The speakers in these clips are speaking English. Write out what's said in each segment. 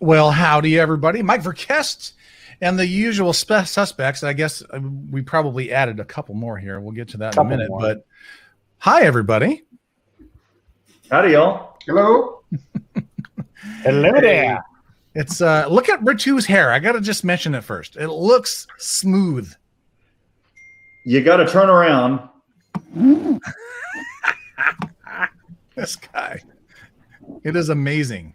Well, howdy, everybody. Mike Verkest and the usual suspects. I guess we probably added a couple more here. We'll get to that in a minute. But hi, everybody. Howdy, y'all. Hello. Hello there. It's look at Ritu's hair. I got to just mention it first. It looks smooth. You got to turn around. This guy. It is amazing.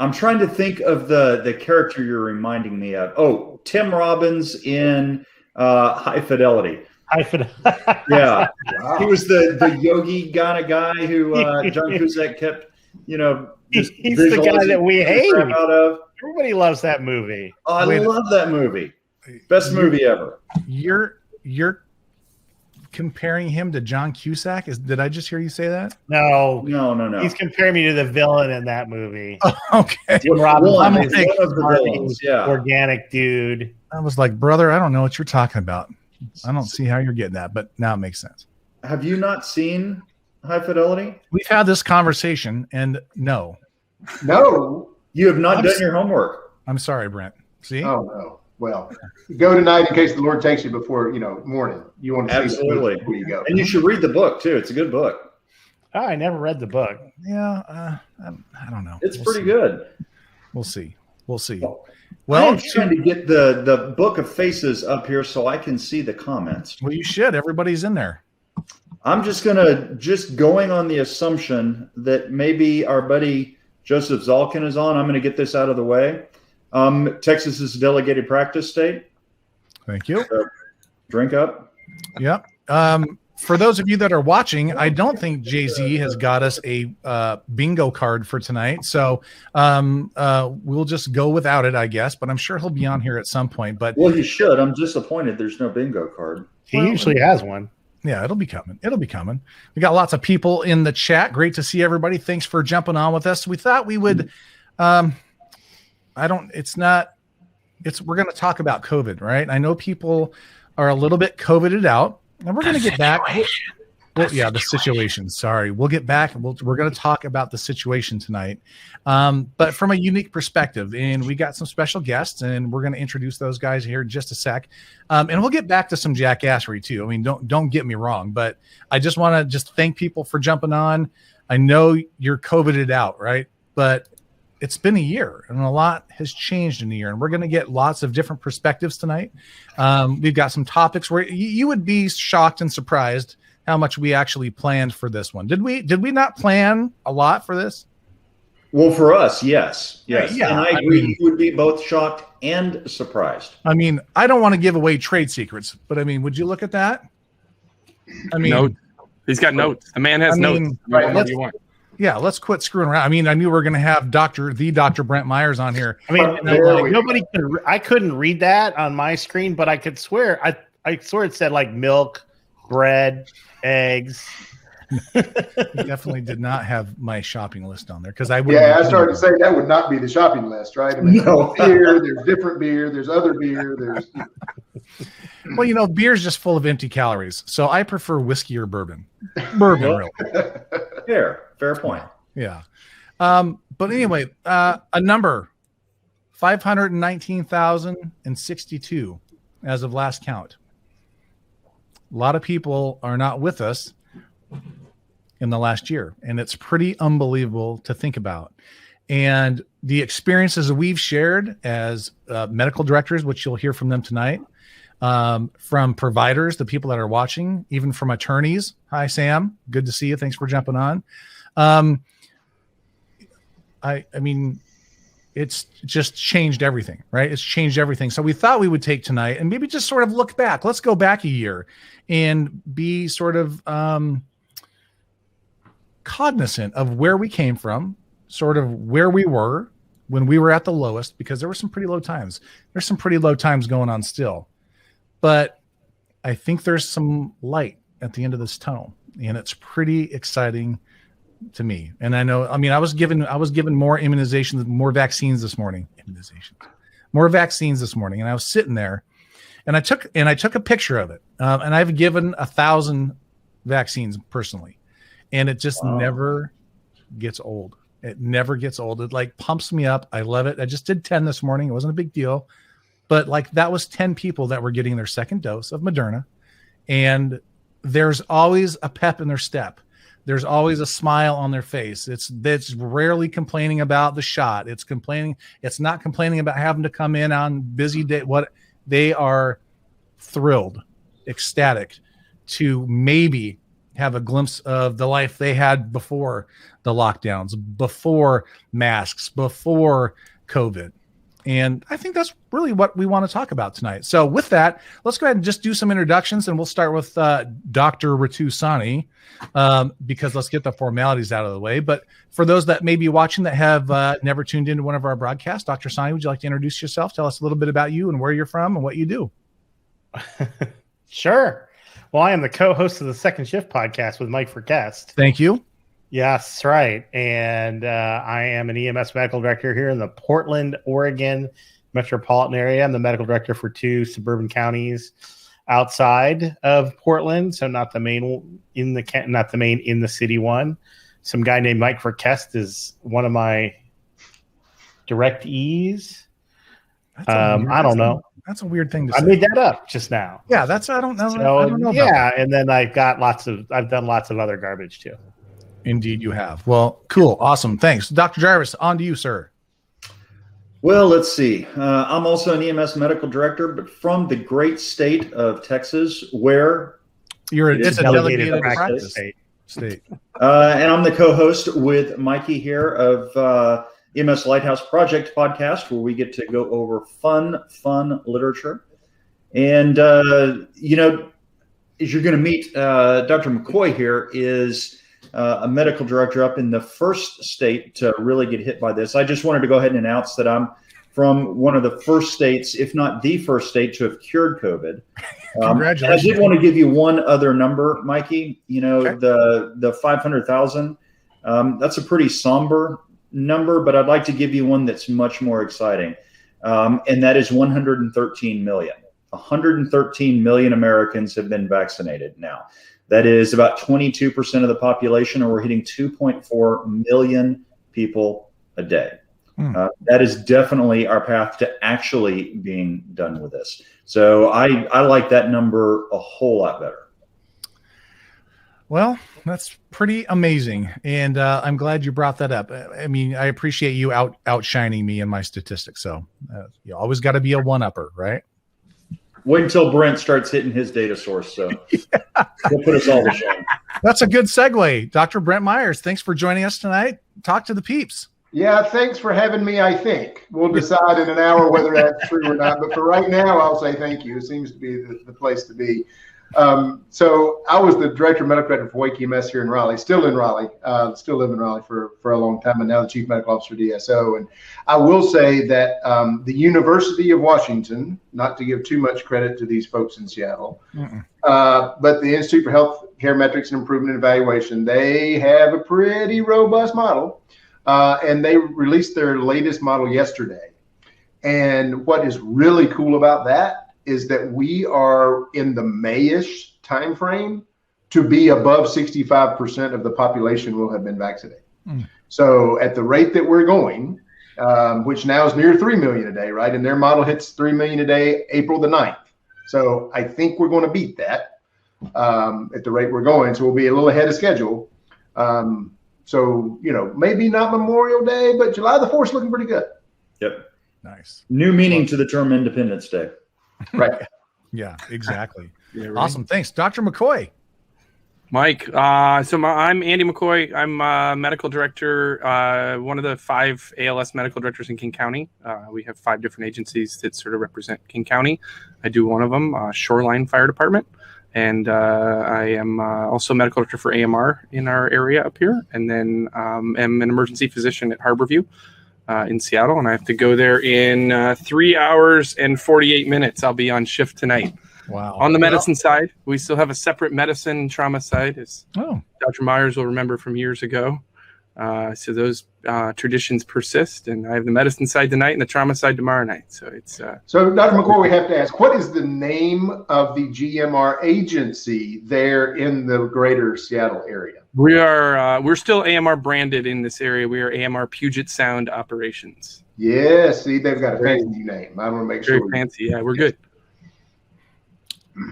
I'm trying to think of the character you're reminding me of. Oh, Tim Robbins in High Fidelity. Yeah. Wow. He was the yogi kind of guy who John Cusack kept, he's the guy that we hate. Out of. Everybody loves that movie. Oh, I love that movie. Best movie ever. You're comparing him to John Cusack? Did I just hear you say that? No. He's comparing me to the villain in that movie. Oh, okay. Tim Robbins one is of the villains. Yeah. Organic dude. I was like, brother, I don't know what you're talking about. I don't see how you're getting that, but now it makes sense. Have you not seen High Fidelity? We've had this conversation, and no. You have not done your homework. I'm sorry, Brent. See? Oh, no. Well, go tonight in case the Lord takes you before, morning. You want to Absolutely. See before you go. And you should read the book, too. It's a good book. Oh, I never read the book. Yeah, I don't know. It's pretty good. We'll see. Well, I'm trying to get the book of faces up here so I can see the comments. Well, you should. Everybody's in there. I'm going on the assumption that maybe our buddy Joseph Zalkin is on. I'm going to get this out of the way. Texas is a delegated practice state. Thank you. So, drink up. Yep. For those of you that are watching, I don't think Jay-Z has got us a bingo card for tonight. So we'll just go without it, I guess. But I'm sure he'll be on here at some point. But well, he should. I'm disappointed there's no bingo card. He usually has one. Yeah, it'll be coming. We got lots of people in the chat. Great to see everybody. Thanks for jumping on with us. We thought we would we're going to talk about COVID, right? I know people are a little bit COVIDed out, and we're going to get back. The situation. Sorry. We'll get back. We're going to talk about the situation tonight, but from a unique perspective. And we got some special guests, and we're going to introduce those guys here in just a sec. And we'll get back to some jackassery too. I mean, don't get me wrong, but I just want to thank people for jumping on. I know you're COVIDed out, right? But it's been a year, and a lot has changed in a year, and we're going to get lots of different perspectives tonight. We've got some topics where you would be shocked and surprised how much we actually planned for this one. Did we not plan a lot for this? Well, for us, yes. Yeah, and I agree. You would be both shocked and surprised. I mean, I don't want to give away trade secrets, but I mean, would you look at that? I mean, notes. He's got notes. The man has notes. Right, yeah, let's quit screwing around. I mean, I knew we were going to have Dr. Brent Myers on here. I mean, nobody could. I couldn't read that on my screen, but I could swear. I swear it said like milk, bread, eggs. Definitely did not have my shopping list on there because I would. Yeah, I started to say that would not be the shopping list, right? I mean, beer, there's different beer, there's other beer, there's. Well, beer's just full of empty calories, so I prefer whiskey or bourbon. Bourbon, really. Fair point. Yeah. But anyway, a number 519,062 as of last count. A lot of people are not with us in the last year, and it's pretty unbelievable to think about. And the experiences that we've shared as medical directors, which you'll hear from them tonight, from providers, the people that are watching, even from attorneys. Hi, Sam. Good to see you. Thanks for jumping on. I mean, it's just changed everything, right? It's changed everything. So we thought we would take tonight and maybe just sort of look back. Let's go back a year and be sort of cognizant of where we came from, sort of where we were when we were at the lowest, because there were some pretty low times. There's some pretty low times going on still. But I think there's some light at the end of this tunnel, and it's pretty exciting to me. And I know, I mean, I was given more immunizations, more vaccines this morning. And I was sitting there, and I took a picture of it. And I've given 1,000 vaccines personally, and it just never gets old. It never gets old. It like pumps me up. I love it. I just did 10 this morning. It wasn't a big deal, but like that was 10 people that were getting their second dose of Moderna. And there's always a pep in their step. There's always a smile on their face. It's rarely complaining about the shot. It's not complaining about having to come in on busy day. What they are thrilled, ecstatic to maybe have a glimpse of the life they had before the lockdowns, before masks, before COVID. And I think that's really what we want to talk about tonight. So with that, let's go ahead and just do some introductions, and we'll start with Dr. Ritu Sani, because let's get the formalities out of the way. But for those that may be watching that have never tuned into one of our broadcasts, Dr. Sani, would you like to introduce yourself? Tell us a little bit about you and where you're from and what you do. Sure. Well, I am the co-host of the Second Shift podcast with Mike Verkest. Thank you. Yes, that's right. And I am an EMS medical director here in the Portland, Oregon metropolitan area. I'm the medical director for 2 suburban counties outside of Portland, so not the main in the city one. Some guy named Mike Verkest is one of my directees. I don't know. That's a weird thing to say. I made that up just now. Yeah, I don't know. So, I don't know yeah, and then I've done lots of other garbage too. Indeed, you have. Well, cool. Awesome. Thanks. Dr. Jarvis, on to you, sir. Well, let's see. I'm also an EMS medical director, but from the great state of Texas, where it's a delegated practice state. And I'm the co-host with Mikey here of EMS Lighthouse Project podcast, where we get to go over fun literature. And, as you're going to meet, Dr. McCoy here is a medical director up in the first state to really get hit by this. I just wanted to go ahead and announce that I'm from one of the first states, if not the first state, to have cured COVID. Congratulations. I did want to give you one other number, Mikey. Okay. The 500,000. That's a pretty somber number, but I'd like to give you one that's much more exciting. And that is 113 million. 113 million Americans have been vaccinated now. That is about 22% of the population, and we're hitting 2.4 million people a day. That is definitely our path to actually being done with this. So I like that number a whole lot better. Well, that's pretty amazing. And I'm glad you brought that up. I mean, I appreciate you outshining me in my statistics. So you always got to be a one-upper, right? Wait until Brent starts hitting his data source. So We'll put us all to shame. That's a good segue. Dr. Brent Myers, thanks for joining us tonight. Talk to the peeps. Yeah, thanks for having me, I think. We'll decide in an hour whether that's true or not. But for right now, I'll say thank you. It seems to be the place to be. So I was the director of medical director for Wake EMS here in Raleigh, still in Raleigh, still live in Raleigh for a long time, and now the chief medical officer DSO. And I will say that the University of Washington, not to give too much credit to these folks in Seattle, but the Institute for Health Care Metrics and Improvement and Evaluation, they have a pretty robust model, and they released their latest model yesterday. And what is really cool about that is that we are in the May-ish timeframe to be above 65% of the population will have been vaccinated. So at the rate that we're going, which now is near 3 million a day, right? And their model hits 3 million a day, April the 9th. So I think we're going to beat that at the rate we're going. So we'll be a little ahead of schedule. So, you know, maybe not Memorial Day, but July the 4th is looking pretty good. Yep. Nice. New meaning to the term Independence Day. Right. Yeah, exactly. Yeah, right. Awesome. Thanks. Dr. McCoy. Mike. I'm Andy McCoy. I'm medical director, one of the 5 ALS medical directors in King County. We have 5 different agencies that sort of represent King County. I do one of them, Shoreline Fire Department. And I am also medical director for AMR in our area up here. And then am an emergency physician at Harborview in Seattle. And I have to go there in 3 hours and 48 minutes. I'll be on shift tonight. Wow. On the medicine side, we still have a separate medicine trauma side, as Dr. Myers will remember from years ago. So those traditions persist, and I have the medicine side tonight and the trauma side tomorrow night. So it's so Dr. McCoy, we have to ask, what is the name of the GMR agency there in the greater Seattle area? we're still AMR branded in this area. We are AMR Puget Sound Operations. Yeah, see, they've got a fancy name. I want to make Very sure. fancy. Yeah, we're good.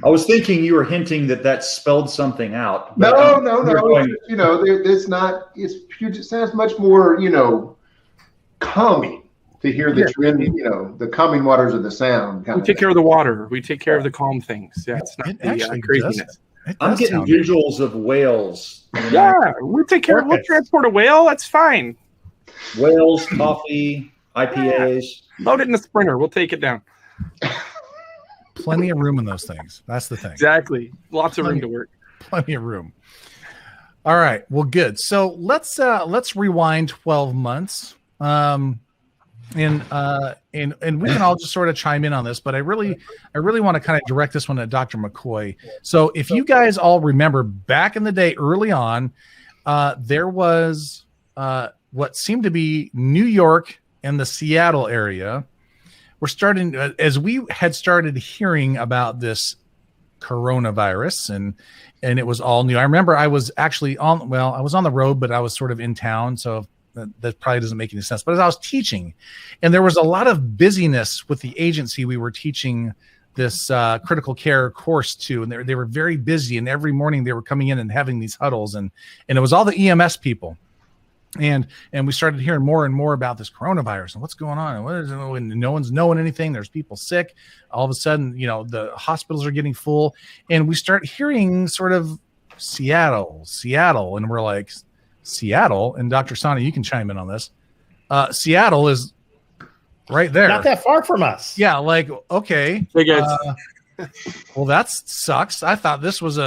I was thinking you were hinting that spelled something out. No. Going, You know, it's not. It's Puget Sound's much more, you know, calming to hear that you're in, you know, the calming waters of the Sound. We take care of the water. We take care of the calm things. Yeah, it's not the craziness. I'm getting visuals of whales. Yeah, we take care of. We'll transport a whale. That's fine. Whales, coffee, IPAs. Yeah. Load it in the Sprinter. We'll take it down. Plenty of room in those things. That's the thing. Exactly. Lots of room to work. Plenty of room. All right. Well, good. So let's rewind 12 months. And we can all just sort of chime in on this, but I really want to kind of direct this one at Dr. McCoy. So if you guys all remember back in the day, early on, there was what seemed to be New York and the Seattle area. We're starting, as we had started hearing about this coronavirus, and it was all new. I remember I was actually I was on the road, but I was sort of in town, so that probably doesn't make any sense. But as I was teaching, and there was a lot of busyness with the agency we were teaching this critical care course to, and they were very busy, and every morning they were coming in and having these huddles, and it was all the EMS people. And we started hearing more and more about this coronavirus and what's going on, and what is it, and no one's knowing anything. There's people sick. All of a sudden, you know, the hospitals are getting full, and we start hearing sort of Seattle, and we're like, Seattle. And Dr. Sani, you can chime in on this. Seattle is right there, not that far from us. Yeah, like okay. Hey guys. Well, that sucks. I thought this was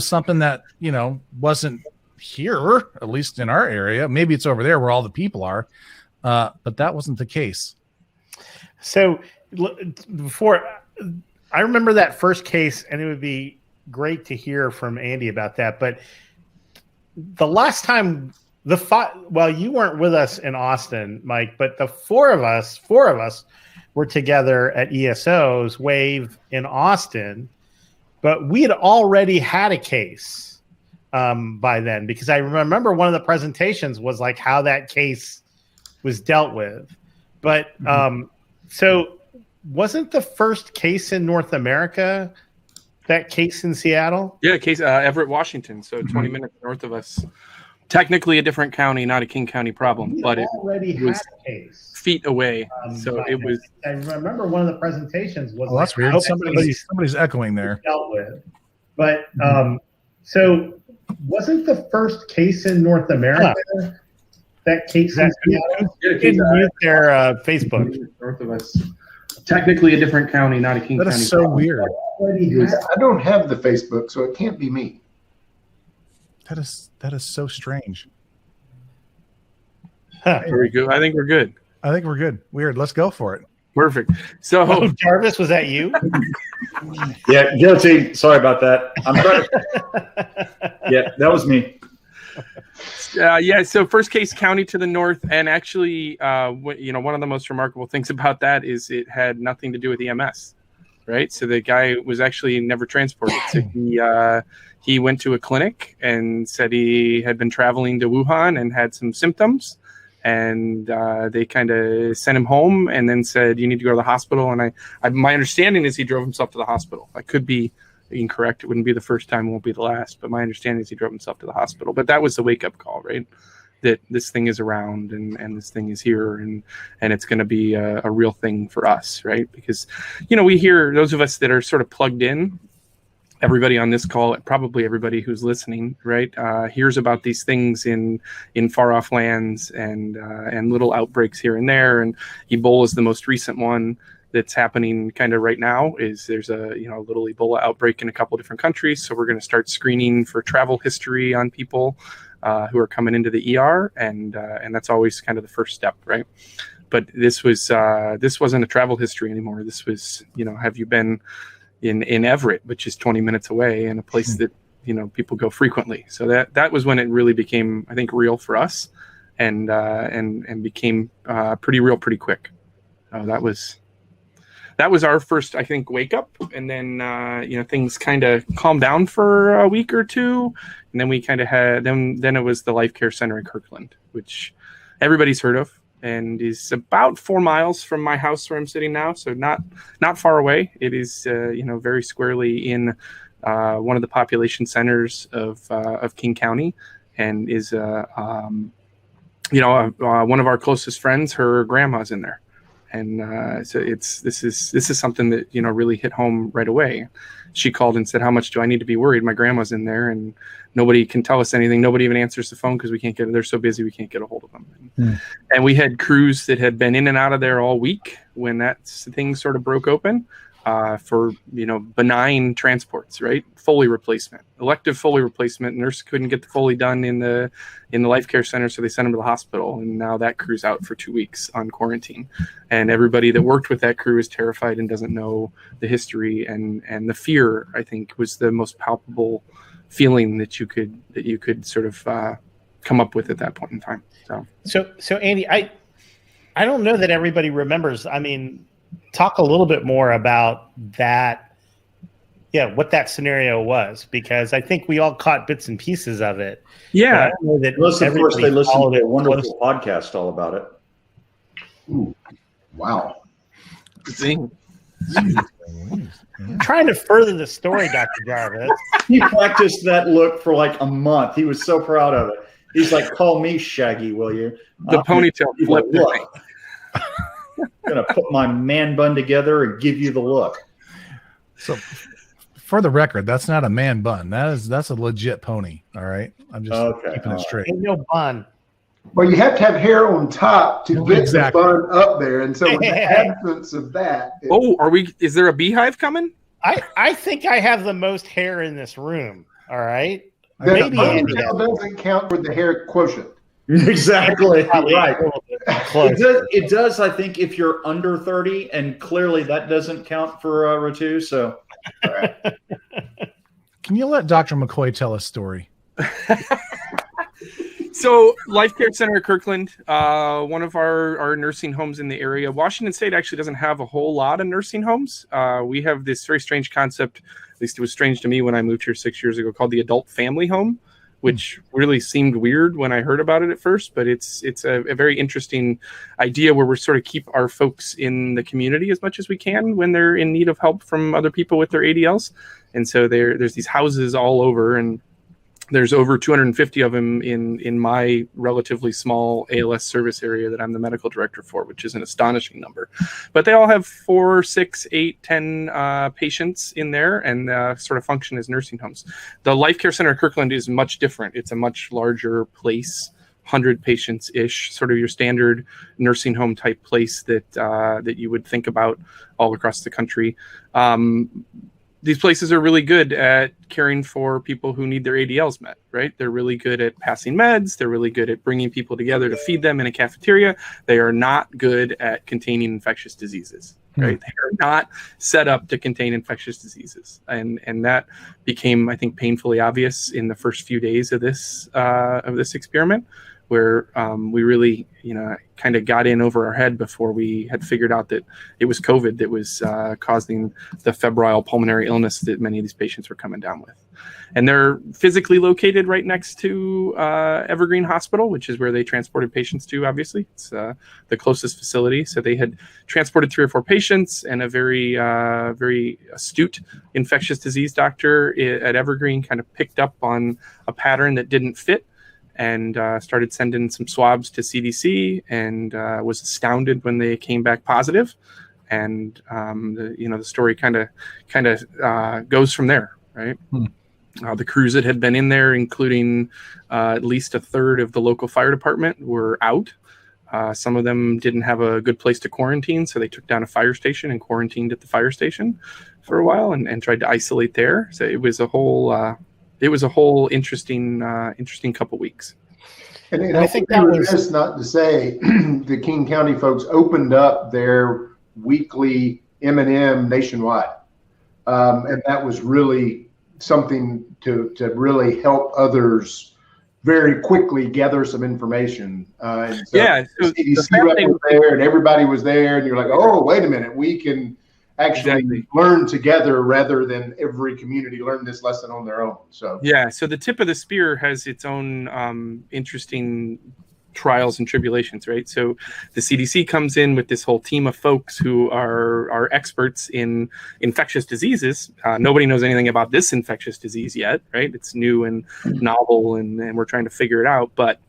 something that, you know, wasn't here, at least in our area. Maybe it's over there where all the people are, but that wasn't the case. So before, I remember that first case, and it would be great to hear from Andy about that. But the last time you weren't with us in Austin, Mike, but the four of us were together at ESO's Wave in Austin, but we had already had a case by then, because I remember one of the presentations was like how that case was dealt with. But so wasn't the first case in North America that case in Seattle? Yeah, case Everett, Washington. So 20 minutes north of us. Technically a different county, not a King County problem, but it was a case feet away. So it was. I remember one of the presentations was. Oh, that's weird. Somebody's echoing there. Dealt with, but so. Wasn't the first case in North America that case? Can mute their Facebook. North of us. Technically a different county, not a King County. That is so problem. Weird. I don't have the Facebook, so it can't be me. That is so strange. Very good. I think we're good. Weird. Let's go for it. Perfect. So, Jarvis, was that you? Yeah, guilty. Sorry about that. I'm sorry. Yeah, that was me. Yeah. So, first case county to the north, and actually, one of the most remarkable things about that is it had nothing to do with EMS, right? So the guy was actually never transported. So he went to a clinic and said he had been traveling to Wuhan and had some symptoms. And they kind of sent him home and then said, you need to go to the hospital. And my understanding is he drove himself to the hospital. I could be incorrect. It wouldn't be the first time, it won't be the last. But my understanding is he drove himself to the hospital. But that was the wake-up call, right? That this thing is around and this thing is here and it's going to be a real thing for us, right? Because, we hear, those of us that are sort of plugged in, everybody on this call, probably everybody who's listening, right, hears about these things in far off lands and little outbreaks here and there. And Ebola is the most recent one that's happening kind of right now. There's a little Ebola outbreak in a couple different countries. So we're going to start screening for travel history on people who are coming into the ER, and that's always kind of the first step, right? But this wasn't a travel history anymore. This was, have you been in Everett, which is 20 minutes away, in a place that people go frequently. So that was when it really became, I think, real for us, and became pretty real pretty quick. That was our first, I think, wake up, and then things kind of calmed down for a week or two, and then we kind of had then it was the Life Care Center in Kirkland, which everybody's heard of, and is about 4 miles from my house where I'm sitting now, so not far away. It is very squarely in one of the population centers of King County, and is one of our closest friends. Her grandma's in there. And so this is something that really hit home right away. She called and said, "How much do I need to be worried? My grandma's in there, and nobody can tell us anything. Nobody even answers the phone because we can't get. They're so busy we can't get a hold of them." And we had crews that had been in and out of there all week when that thing sort of broke open for benign transports, right? Foley replacement, elective Foley replacement. Nurse couldn't get the Foley done in the Life Care Center, so they sent him to the hospital, and now that crew's out for 2 weeks on quarantine. And everybody that worked with that crew is terrified and doesn't know the history, and the fear, I think, was the most palpable feeling that you could sort of come up with at that point in time. So Andy, I don't know that everybody remembers. I mean, talk a little bit more about that. Yeah, what that scenario was, because I think we all caught bits and pieces of it. Yeah, of course, they listened to a wonderful podcast all about it. Ooh, wow. I'm trying to further the story, Dr. Jarvis. He practiced that look for like a month. He was so proud of it. He's like, "Call me Shaggy, will you?" The ponytail flip. I'm gonna put my man bun together and give you the look. So, for the record, that's not a man bun. That's a legit pony. All right, I'm just keeping it straight. Ain't no bun. Well, you have to have hair on top to get Exactly. the bun up there, and so in the absence of that. Is there a beehive coming? I think I have the most hair in this room. All right. The Maybe Andy doesn't count for the hair quotient. Exactly. Right. It does, I think, if you're under 30, and clearly that doesn't count for Ratu. So, Can you let Dr. McCoy tell a story? So, Life Care Center at Kirkland, one of our nursing homes in the area. Washington State actually doesn't have a whole lot of nursing homes. We have this very strange concept, at least it was strange to me when I moved here 6 years ago, called the adult family home, which really seemed weird when I heard about it at first, but it's a very interesting idea where we sort of keep our folks in the community as much as we can when they're in need of help from other people with their ADLs. And so there's these houses all over, and there's over 250 of them in my relatively small ALS service area that I'm the medical director for, which is an astonishing number. But they all have 4, 6, 8, 10 patients in there, and sort of function as nursing homes. The Life Care Center at Kirkland is much different. It's a much larger place, 100 patients-ish, sort of your standard nursing home type place that you would think about all across the country. These places are really good at caring for people who need their ADLs met, right? They're really good at passing meds. They're really good at bringing people together to feed them in a cafeteria. They are not good at containing infectious diseases, right? They are not set up to contain infectious diseases. And that became, I think, painfully obvious in the first few days of this experiment, where we really, kind of got in over our head before we had figured out that it was COVID that was causing the febrile pulmonary illness that many of these patients were coming down with. And they're physically located right next to Evergreen Hospital, which is where they transported patients to, obviously. It's the closest facility. So they had transported 3 or 4 patients, and a very, very astute infectious disease doctor at Evergreen kind of picked up on a pattern that didn't fit, and started sending some swabs to CDC, and was astounded when they came back positive. And the story kind of goes from there, right? The crews that had been in there, including at least a third of the local fire department, were out. Some of them didn't have a good place to quarantine, so they took down a fire station and quarantined at the fire station for a while, and tried to isolate there. So it was a whole interesting couple weeks. And I think that was just not to say the King County folks opened up their weekly M&M nationwide, and that was really something to really help others very quickly gather some information. And so so the CDC rep was there and everybody was there, and you're like, oh, wait a minute, we can actually learn together rather than every community learn this lesson on their own. So so the tip of the spear has its own interesting trials and tribulations, right? So the CDC comes in with this whole team of folks who are experts in infectious diseases. Nobody knows anything about this infectious disease yet, right? It's new and novel, and we're trying to figure it out, but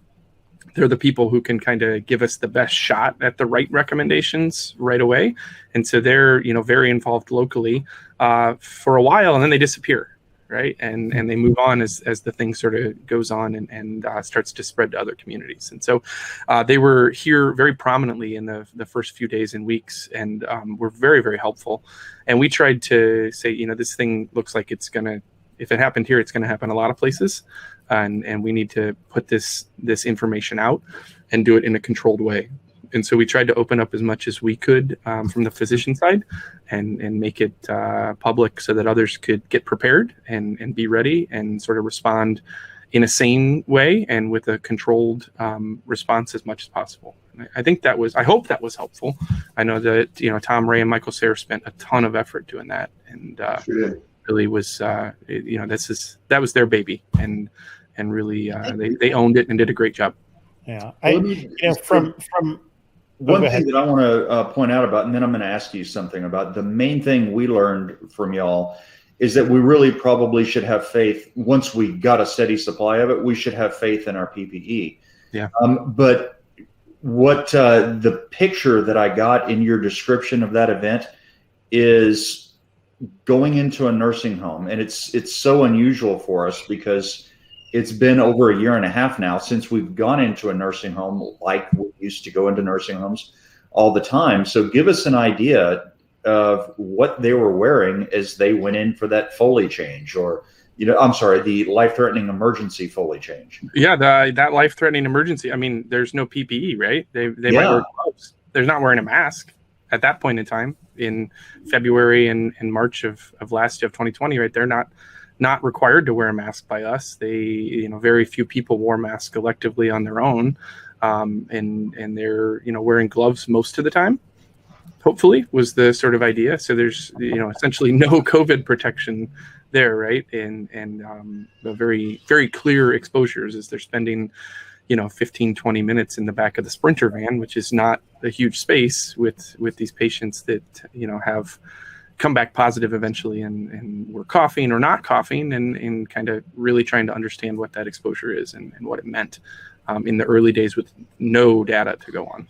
they're the people who can kind of give us the best shot at the right recommendations right away. And so they're, very involved locally for a while, and then they disappear, right? And they move on as the thing sort of goes on and starts to spread to other communities. And so they were here very prominently in the first few days and weeks, and were very, very helpful. And we tried to say, this thing looks like it's going to, if it happened here, it's going to happen a lot of places. And we need to put this information out and do it in a controlled way. And so we tried to open up as much as we could from the physician side and make it public so that others could get prepared and be ready and sort of respond in a sane way and with a controlled response as much as possible. I think I hope that was helpful. I know that, Tom Ray and Michael Sayre spent a ton of effort doing that, and really was, that was their baby, and really they owned it and did a great job. Yeah. From one thing that I want to point out about, and then I'm going to ask you something about the main thing we learned from y'all is that we really probably should have faith. Once we got a steady supply of it, we should have faith in our PPE. Yeah. But what the picture that I got in your description of that event is going into a nursing home, and it's so unusual for us because it's been over a year and a half now since we've gone into a nursing home like we used to go into nursing homes all the time. So give us an idea of what they were wearing as they went in for that Foley change, or, the life-threatening emergency Foley change. Yeah, that life-threatening emergency. I mean, there's no PPE, right? They might wear gloves. They're not wearing a mask at that point in time in February and March of last year of 2020, right? They're not required to wear a mask by us. They, very few people wore masks electively on their own. And they're, wearing gloves most of the time, hopefully, was the sort of idea. So there's, essentially no COVID protection there, right? And the very, very clear exposures as they're spending, 15, 20 minutes in the back of the Sprinter van, which is not a huge space with these patients that, have come back positive eventually and were coughing or not coughing, and kind of really trying to understand what that exposure is and what it meant in the early days with no data to go on.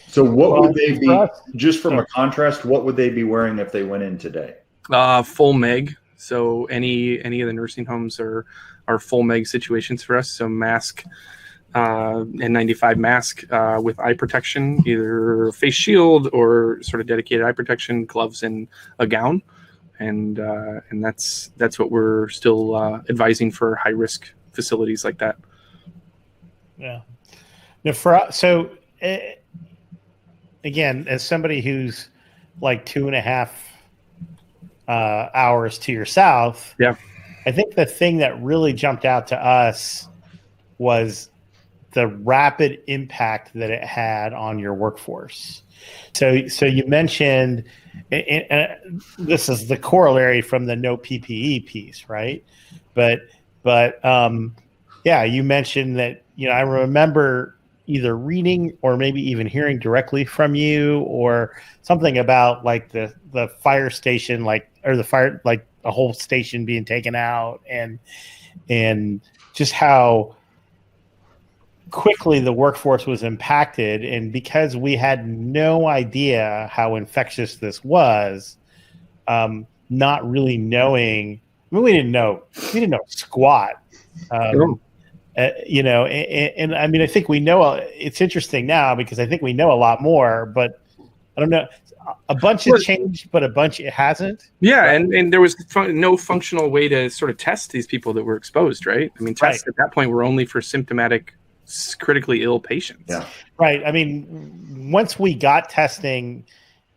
So what would they be, just from a contrast, what would they be wearing if they went in today? Full MEG. So any of the nursing homes are full MEG situations for us. So mask, N95 mask with eye protection, either face shield or sort of dedicated eye protection, gloves, and a gown, and that's what we're still advising for high risk facilities like that. Yeah. Now again, as somebody who's like 2.5 hours to your south, I think the thing that really jumped out to us was the rapid impact that it had on your workforce. So you mentioned, and this is the corollary from the no PPE piece, right? But you mentioned that, I remember either reading or maybe even hearing directly from you or something about like the fire station, a whole station being taken out, and just how quickly the workforce was impacted. And because we had no idea how infectious this was, not really knowing, we didn't know squat. And I mean, I think we know, it's interesting now because I think we know a lot more, but I don't know, a bunch has changed, but a bunch it hasn't. Yeah. Right? And there was no functional way to sort of test these people that were exposed, right? I mean, tests at that point were only for symptomatic, critically ill patients. Yeah. Right. I mean, once we got testing,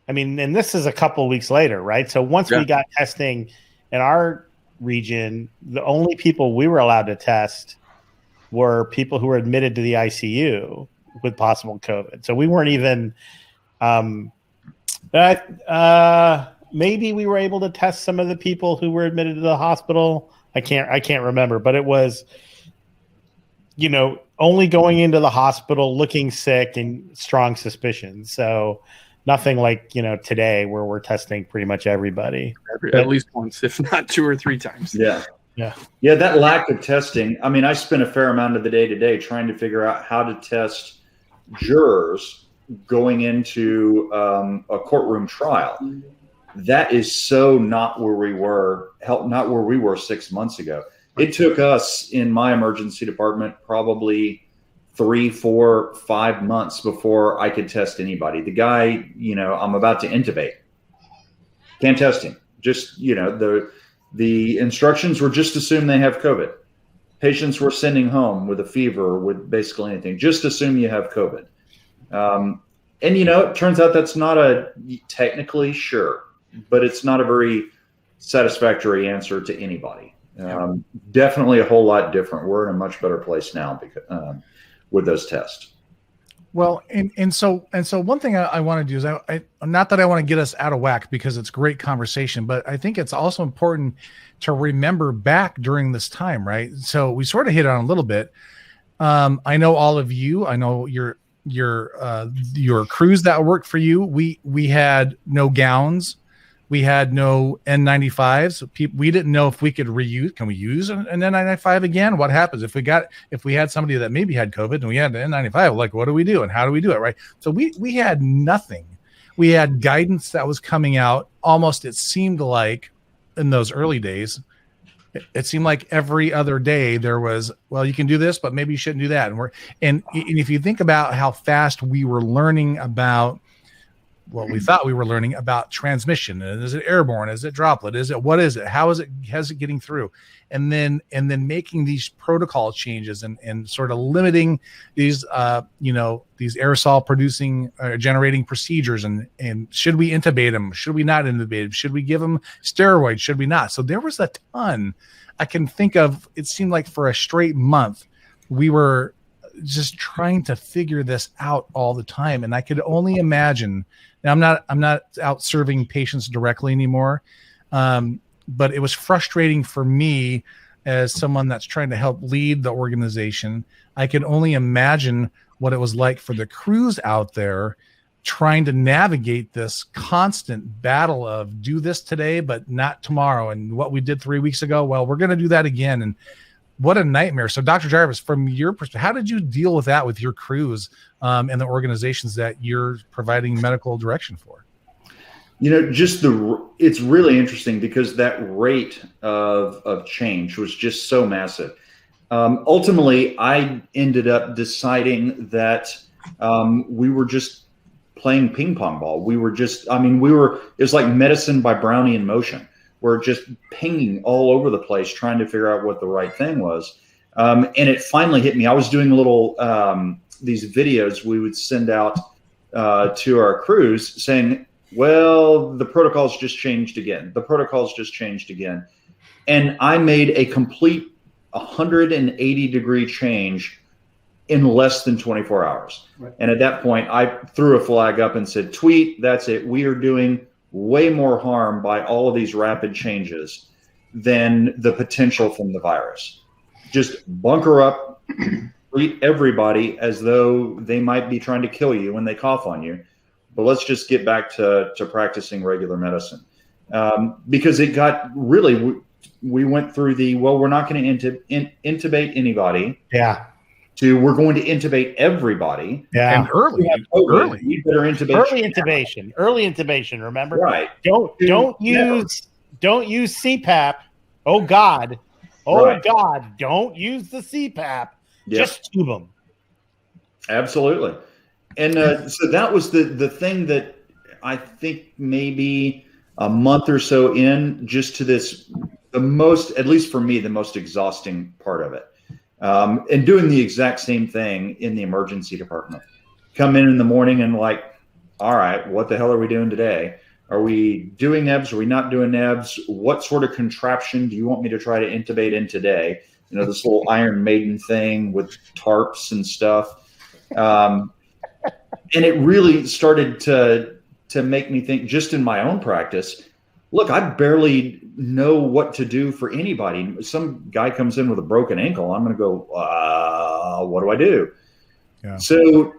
and this is a couple of weeks later, right? So once we got testing and our region, the only people we were allowed to test were people who were admitted to the ICU with possible COVID. So we weren't even, maybe we were able to test some of the people who were admitted to the hospital. I can't remember, but it was, only going into the hospital looking sick and strong suspicion. So nothing like, today where we're testing pretty much everybody. At least once, if not 2 or 3 times. Yeah. That lack of testing. I mean, I spent a fair amount of the day today trying to figure out how to test jurors going into a courtroom trial. That is so not where we were 6 months ago. It took us in my emergency department probably 3, 4, 5 months before I could test anybody. The guy, I'm about to intubate. Can't test him. Just, the instructions were just assume they have COVID. Patients were sending home with a fever, with basically anything. Just assume you have COVID. And, it turns out that's not technically sure, but it's not a very satisfactory answer to anybody. Definitely a whole lot different. We're in a much better place now because, with those tests. Well, and so one thing I want to do is I not that I want to get us out of whack because it's great conversation, but I think it's also important to remember back during this time, right? So we sort of hit on a little bit. I know all of you. I know your crews that worked for you. We had no gowns. We had no N95s. We didn't know if we could reuse. Can we use an N95 again? What happens if we had somebody that maybe had COVID and we had an N95? Like, what do we do and how do we do it? Right. So we had nothing. We had guidance that was coming out. Almost, it seemed like in those early days, it seemed like every other day there was, well, you can do this, but maybe you shouldn't do that. And if you think about how fast we were learning about. Well, we thought we were learning about transmission. Is it airborne? Is it droplet? What is it? How's it getting through? And then making these protocol changes and sort of limiting these, these aerosol producing, generating procedures. And should we intubate them? Should we not intubate them? Should we give them steroids? Should we not? So there was a ton I can think of. It seemed like for a straight month, we were just trying to figure this out all the time. And I could only imagine. Now, I'm not out serving patients directly anymore, but it was frustrating for me as someone that's trying to help lead the organization. I can only imagine what it was like for the crews out there trying to navigate this constant battle of do this today, but not tomorrow. And what we did 3 weeks ago, well, we're going to do that again. And what a nightmare. So Dr. Jarvis, from your perspective, how did you deal with that with your crews and the organizations that you're providing medical direction for? It's really interesting because that rate of change was just so massive. Ultimately, I ended up deciding that we were just playing ping pong ball. We were just, it was like medicine by Brownian motion. We're just pinging all over the place, trying to figure out what the right thing was. And it finally hit me. I was doing these videos we would send out to our crews saying, well, the protocol's just changed again. The protocol's just changed again. And I made a complete 180-degree change in less than 24 hours. Right. And at that point, I threw a flag up and said, tweet, that's it. We are doing way more harm by all of these rapid changes than the potential from the virus. Just bunker up, treat everybody as though they might be trying to kill you when they cough on you. But let's just get back to practicing regular medicine. Because it got really, we went through we're not going to intubate anybody. Yeah. To we're going to intubate everybody. Yeah. And early. We better intubate. Early intubation. Remember? Right. Don't use CPAP. Oh God. God. Don't use the CPAP. Yep. Just tube them. Absolutely. And so that was the thing that I think maybe a month or so in just to this, at least for me, the most exhausting part of it. And doing the exact same thing in the emergency department. Come in the morning and like, all right, what the hell are we doing today? Are we doing nebs? Are we not doing nebs? What sort of contraption do you want me to try to intubate in today? You know, this little Iron Maiden thing with tarps and stuff. And it really started to make me think, just in my own practice, look, I barely know what to do for anybody. Some guy comes in with a broken ankle. I'm going to go, what do I do? Yeah. So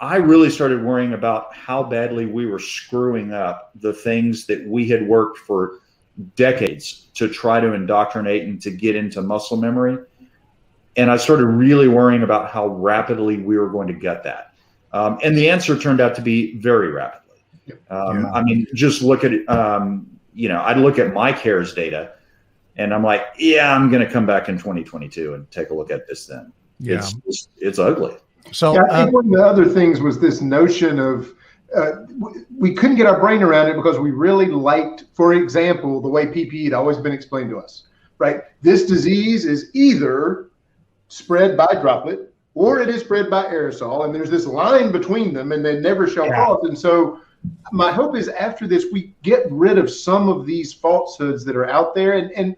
I really started worrying about how badly we were screwing up the things that we had worked for decades to try to indoctrinate and to get into muscle memory. And I started really worrying about how rapidly we were going to get that. And the answer turned out to be very rapidly. I mean, just look at it. I'd look at my CARES data and I'm like, yeah, I'm going to come back in 2022 and take a look at this then. Yeah. It's ugly. So I think one of the other things was this notion of we couldn't get our brain around it because we really liked, for example, the way PPE had always been explained to us, right? This disease is either spread by droplet or it is spread by aerosol. And there's this line between them and they never shall cross. And so my hope is after this, we get rid of some of these falsehoods that are out there. And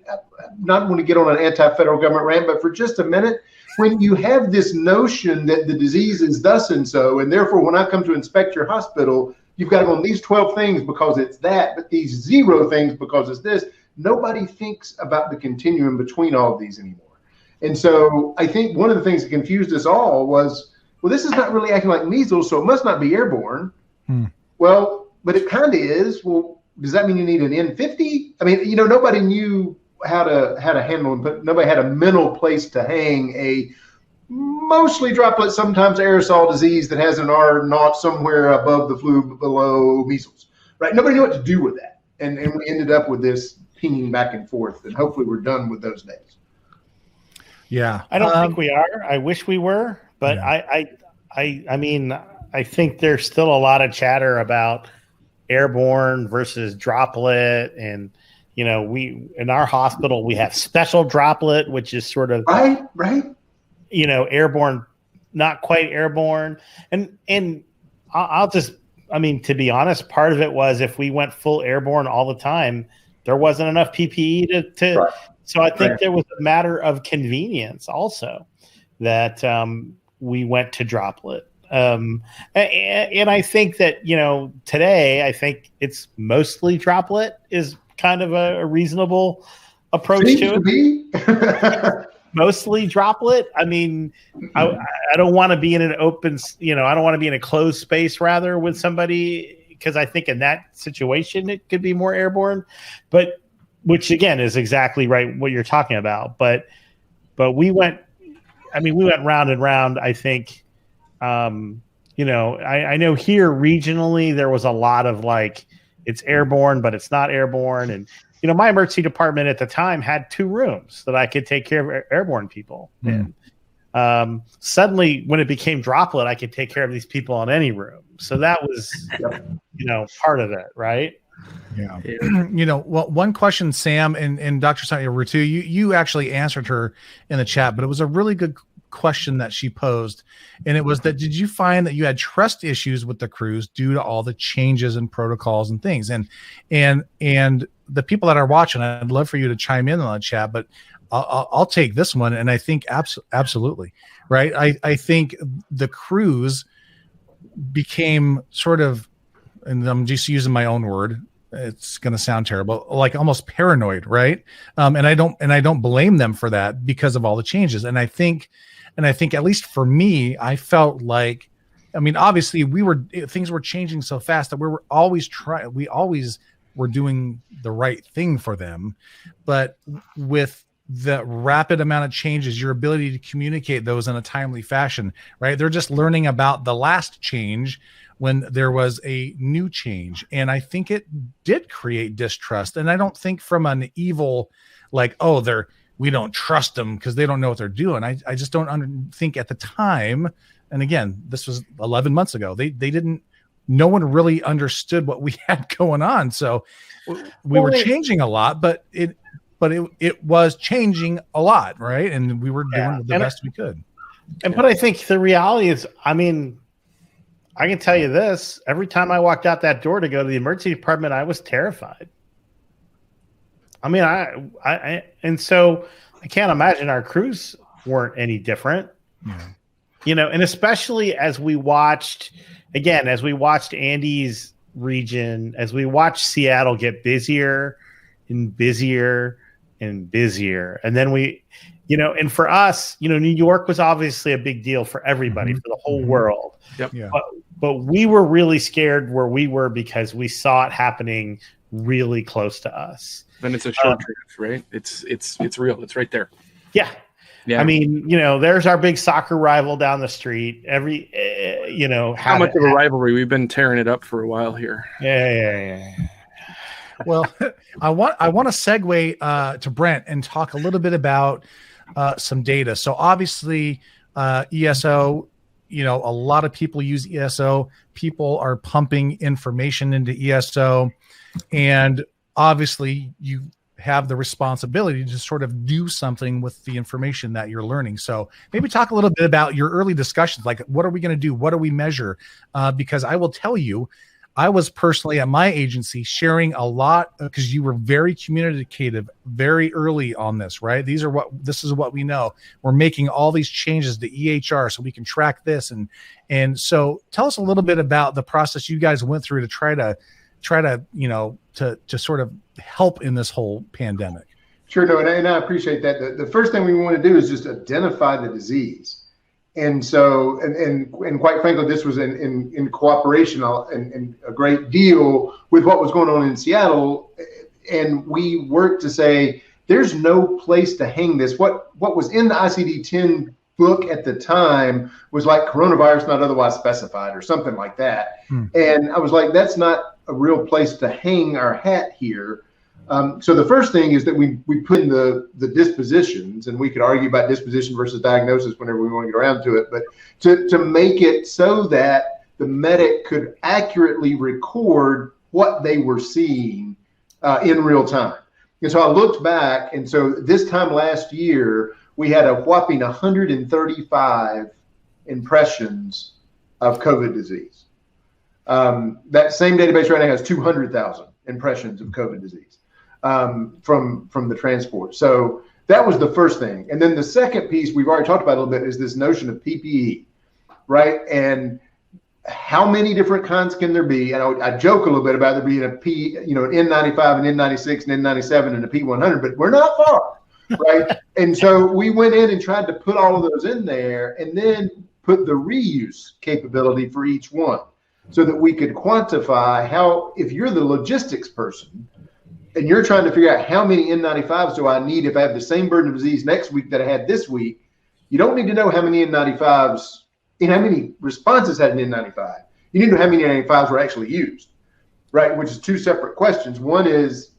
not want to get on an anti-federal government rant, but for just a minute, when you have this notion that the disease is thus and so, and therefore when I come to inspect your hospital, you've got on these 12 things because it's that, but these 0 things because it's this, nobody thinks about the continuum between all of these anymore. And so I think one of the things that confused us all was, well, this is not really acting like measles, so it must not be airborne. Well, but it kind of is. Well, does that mean you need an N50? I mean, nobody knew how to handle them, but nobody had a mental place to hang a mostly droplet, sometimes aerosol disease that has an R0 somewhere above the flu, below measles, right? Nobody knew what to do with that. And we ended up with this pinging back and forth, and hopefully we're done with those days. Yeah. I don't think we are. I wish we were, but I mean, I think there's still a lot of chatter about airborne versus droplet. And, we, in our hospital, we have special droplet, which is sort of, right. Airborne, not quite airborne. And I'll just, to be honest, part of it was if we went full airborne all the time, there wasn't enough PPE to right. So I think there was a matter of convenience also that we went to droplet. And I think that, today, I think it's mostly droplet is kind of a reasonable approach to it. Mostly droplet. I don't want to be in an open, I don't want to be in a closed space rather with somebody, because I think in that situation, it could be more airborne, but which again is exactly right what you're talking about. But we went round and round, I think. I know here regionally there was a lot of like it's airborne, but it's not airborne. And, my emergency department at the time had 2 rooms that I could take care of airborne people. And suddenly when it became droplet, I could take care of these people in any room. So that was, part of it. Right. Yeah. Well, one question, Sam and Dr. Sonia Rutu, you actually answered her in the chat, but it was a really good question that she posed. And it was that, did you find that you had trust issues with the crews due to all the changes and protocols and things? And the people that are watching, I'd love for you to chime in on the chat, but I'll take this one. And I think absolutely. Right. I think the crews became sort of, and I'm just using my own word, it's going to sound terrible, like almost paranoid. Right. And I don't blame them for that because of all the changes. And I think at least for me, I felt like, obviously things were changing so fast that we always were doing the right thing for them. But with the rapid amount of changes, your ability to communicate those in a timely fashion, right? They're just learning about the last change when there was a new change. And I think it did create distrust. And I don't think from an evil, like, we don't trust them because they don't know what they're doing. I just don't think at the time. And again, this was 11 months ago. No one really understood what we had going on. So we were changing a lot, but it was changing a lot. Right. And we were doing the best we could. But I think the reality is, I can tell you this: every time I walked out that door to go to the emergency department, I was terrified. I mean, and so I can't imagine our crews weren't any different. Yeah. And especially as we watched Andy's region, as we watched Seattle get busier and busier and busier, and then and for us, New York was obviously a big deal for everybody, for the whole world. Yep. Yeah. But we were really scared where we were because we saw it happening really close to us. And it's a short drift, right? It's real. It's right there. Yeah. Yeah. I mean, there's our big soccer rival down the street. How much of a rivalry? We've been tearing it up for a while here. Yeah. Well, I want to segue to Brent and talk a little bit about some data. So obviously, ESO, a lot of people use ESO. People are pumping information into ESO, and obviously you have the responsibility to sort of do something with the information that you're learning. So maybe talk a little bit about your early discussions, like what are we going to do? What do we measure? Because I will tell you, I was personally at my agency sharing a lot because you were very communicative very early on this, right? This is what we know. We're making all these changes to EHR so we can track this. And so tell us a little bit about the process you guys went through to try to to sort of help in this whole pandemic. Sure, no, and I appreciate that. The first thing we want to do is just identify the disease. And so, and quite frankly, this was in cooperation and a great deal with what was going on in Seattle. And we worked to say, there's no place to hang this. What was in the ICD-10 book at the time was like coronavirus not otherwise specified or something like that. And I was like, that's not a real place to hang our hat here. So the first thing is that we put in the dispositions, and we could argue about disposition versus diagnosis whenever we want to get around to it, but to make it so that the medic could accurately record what they were seeing in real time. And so I looked back, and so this time last year, we had a whopping 135 impressions of COVID disease. That same database right now has 200,000 impressions of COVID disease from the transport. So that was the first thing. And then the second piece we've already talked about a little bit is this notion of PPE, right? And how many different kinds can there be? And I joke a little bit about there being an N95, an N96, an N97, and a P100, but we're not far. Right. And so we went in and tried to put all of those in there and then put the reuse capability for each one so that we could quantify how, if you're the logistics person and you're trying to figure out how many N95s do I need if I have the same burden of disease next week that I had this week, you don't need to know how many N95s and how many responses had an N95. You need to know how many N95s were actually used, right? Which is two separate questions. One is,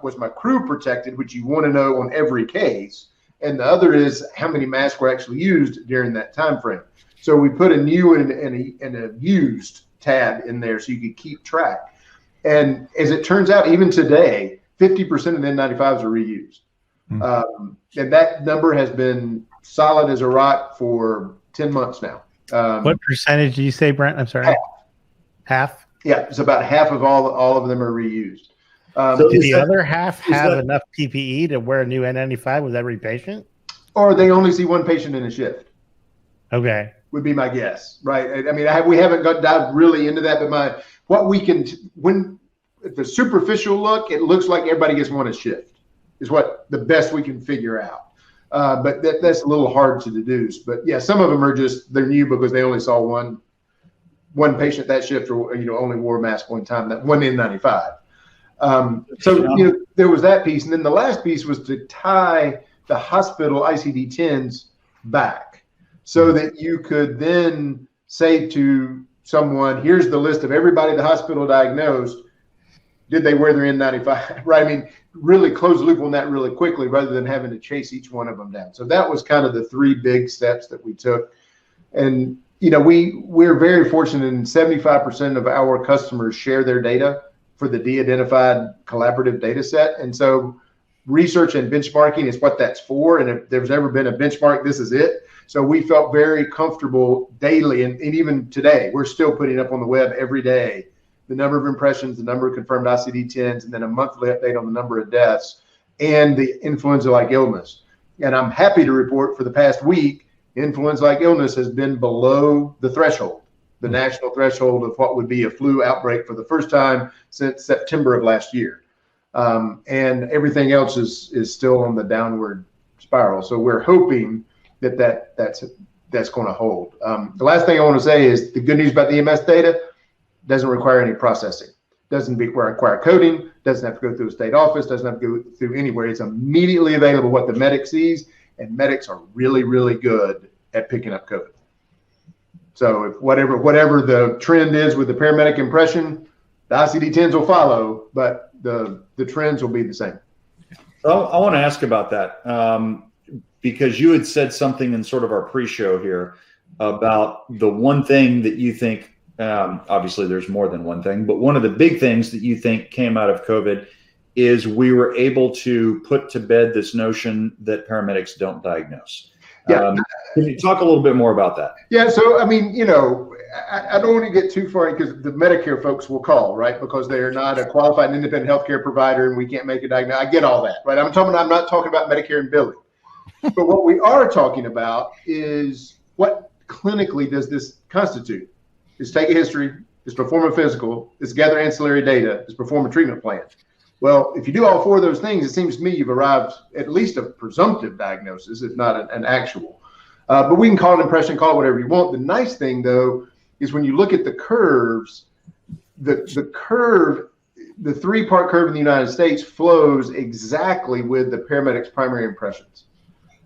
was my crew protected, which you want to know on every case, and the other is how many masks were actually used during that time frame. So we put a new and a used tab in there so you could keep track. And as it turns out, even today, 50% of the N95s are reused, and that number has been solid as a rock for 10 months now. What percentage did you say, Brent? I'm sorry. Half? Yeah, it's about half of all of them are reused. So did the other half have enough PPE to wear a new N95 with every patient? Or they only see one patient in a shift. Okay. Would be my guess, right? I mean, we haven't dived really into that, but when the superficial look, it looks like everybody gets one a shift is what the best we can figure out. But that's a little hard to deduce. But yeah, some of them are they're new because they only saw one patient that shift, or only wore a mask one time, that one N95. So there was that piece, and then the last piece was to tie the hospital ICD-10s back so that you could then say to someone, here's the list of everybody the hospital diagnosed. Did they wear their N95? Right. I mean, really close the loop on that really quickly rather than having to chase each one of them down. So that was kind of the three big steps that we took. And, we're very fortunate, and 75% of our customers share their data for the de-identified collaborative data set. And so research and benchmarking is what that's for. And if there's ever been a benchmark, this is it. So we felt very comfortable daily. And even today, we're still putting up on the web every day the number of impressions, the number of confirmed ICD-10s, and then a monthly update on the number of deaths and the influenza-like illness. And I'm happy to report for the past week, influenza-like illness has been below the threshold, the national threshold of what would be a flu outbreak for the first time since September of last year. And everything else is still on the downward spiral. So we're hoping that's going to hold. The last thing I want to say is the good news about the EMS data doesn't require any processing, doesn't require coding, doesn't have to go through a state office, doesn't have to go through anywhere. It's immediately available what the medic sees, and medics are really, really good at picking up code. So if whatever the trend is with the paramedic impression, the ICD-10s will follow, but the trends will be the same. So I want to ask about that because you had said something in sort of our pre-show here about the one thing that you think, obviously there's more than one thing, but one of the big things that you think came out of COVID is we were able to put to bed this notion that paramedics don't diagnose. Yeah. Can you talk a little bit more about that? Yeah. So, I mean, I don't want to get too far because the Medicare folks will call, right? Because they are not a qualified independent healthcare provider and we can't make a diagnosis. I get all that, right? I'm not talking about Medicare and billing. But what we are talking about is what clinically does this constitute? Is take a history, is perform a physical, is gather ancillary data, is perform a treatment plan. Well, if you do all four of those things, it seems to me you've arrived at least a presumptive diagnosis, if not an actual. But we can call it impression, call it whatever you want. The nice thing, though, is when you look at the curves, the curve, the three-part curve in the United States flows exactly with the paramedics' primary impressions.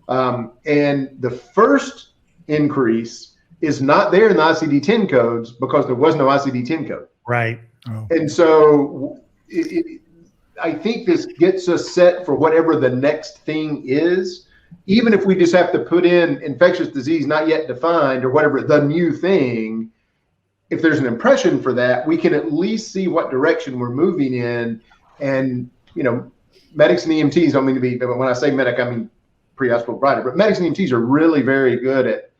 And the first increase is not there in the ICD-10 codes because there was no ICD-10 code. Right. Oh. And so I think this gets us set for whatever the next thing is. Even if we just have to put in infectious disease not yet defined or whatever the new thing, if there's an impression for that, we can at least see what direction we're moving in. And, medics and EMTs don't mean to be, but when I say medic, I mean pre-hospital provider, but medics and EMTs are really very good at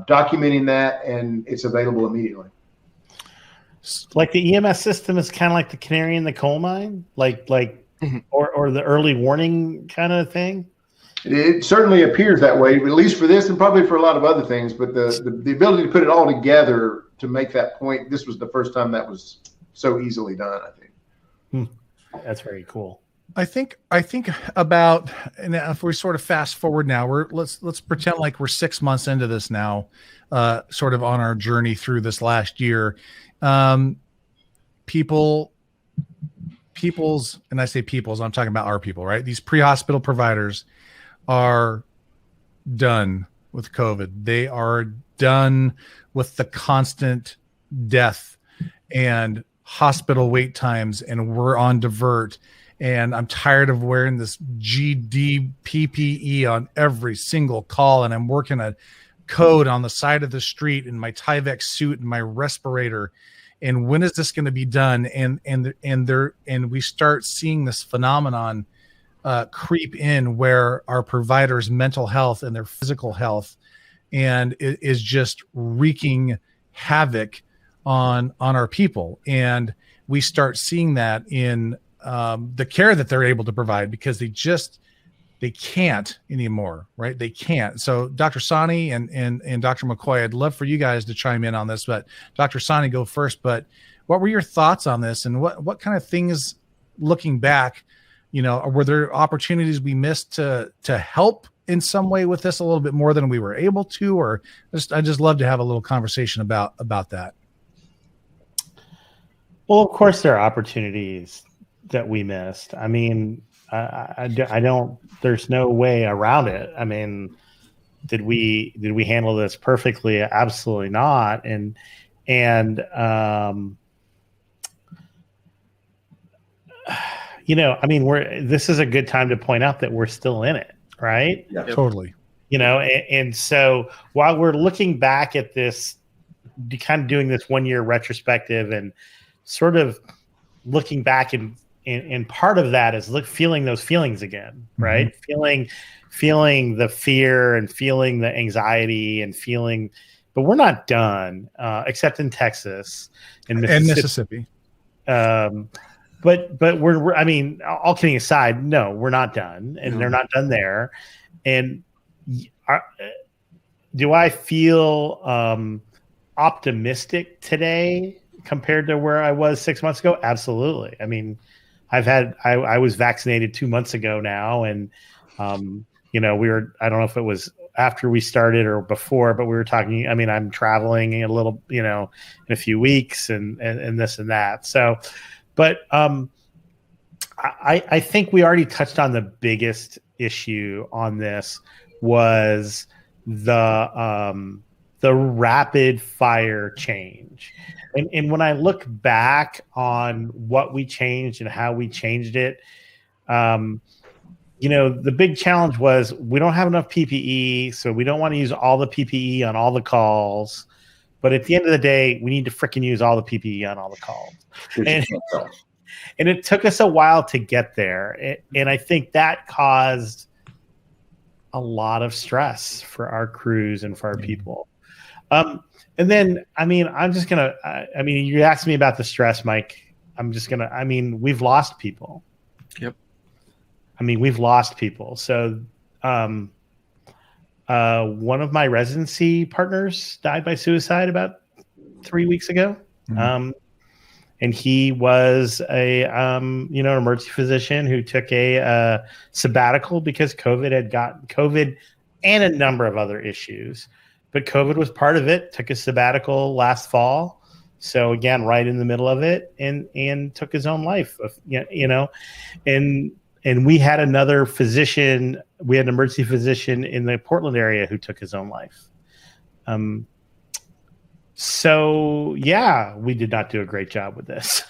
documenting that, and it's available immediately. Like the EMS system is kind of like the canary in the coal mine, like or the early warning kind of thing. It certainly appears that way, at least for this and probably for a lot of other things. But the ability to put it all together to make that point, this was the first time that was so easily done, I think. That's very cool. I think about, and if we sort of fast forward now, let's pretend like we're 6 months into this now, sort of on our journey through this last year. People's, and I say people's, I'm talking about our people, right? These pre-hospital providers are done with COVID. They are done with the constant death and hospital wait times, and we're on divert. And I'm tired of wearing this GD PPE on every single call. And I'm working a code on the side of the street in my Tyvek suit and my respirator. And when is this going to be done? And we start seeing this phenomenon creep in where our providers' mental health and their physical health and it is just wreaking havoc on our people. And we start seeing that in the care that they're able to provide because they can't anymore, right? They can't. So Dr. Sani and Dr. McCoy, I'd love for you guys to chime in on this, but Dr. Sani, go first. But what were your thoughts on this, and what kind of things, looking back, were there opportunities we missed to help in some way with this a little bit more than we were able to, or I just love to have a little conversation about that. Well, of course there are opportunities that we missed. I mean, I don't, there's no way around it. I mean, did we handle this perfectly? Absolutely not. And I mean, this is a good time to point out that we're still in it, right? Yeah, totally. And so while we're looking back at this, kind of doing this 1 year retrospective and sort of looking back and and part of that is feeling those feelings again, right? Feeling the fear and feeling the anxiety and feeling, but we're not done, except in Texas and Mississippi. But we're I mean, all kidding aside, no, we're not done, and they're not done there. And do I feel optimistic today compared to where I was 6 months ago? Absolutely. I mean, I was vaccinated 2 months ago now, and I don't know if it was after we started or before, but we were talking. I mean, I'm traveling a little, in a few weeks, and this and that. So, but I think we already touched on the biggest issue on this was the rapid fire change. And when I look back on what we changed and how we changed it, the big challenge was we don't have enough PPE, so we don't want to use all the PPE on all the calls. But at the end of the day, we need to freaking use all the PPE on all the calls. And it took us a while to get there. And I think that caused a lot of stress for our crews and for our people. And then, I'm just going to, you asked me about the stress, Mike. We've lost people. Yep. We've lost people. So one of my residency partners died by suicide about 3 weeks ago. And he was an emergency physician who took a sabbatical because COVID and a number of other issues. But COVID was part of it, took a sabbatical last fall. So again, right in the middle of it, and took his own life, and we had another physician, we had an emergency physician in the Portland area who took his own life. So yeah, we did not do a great job with this.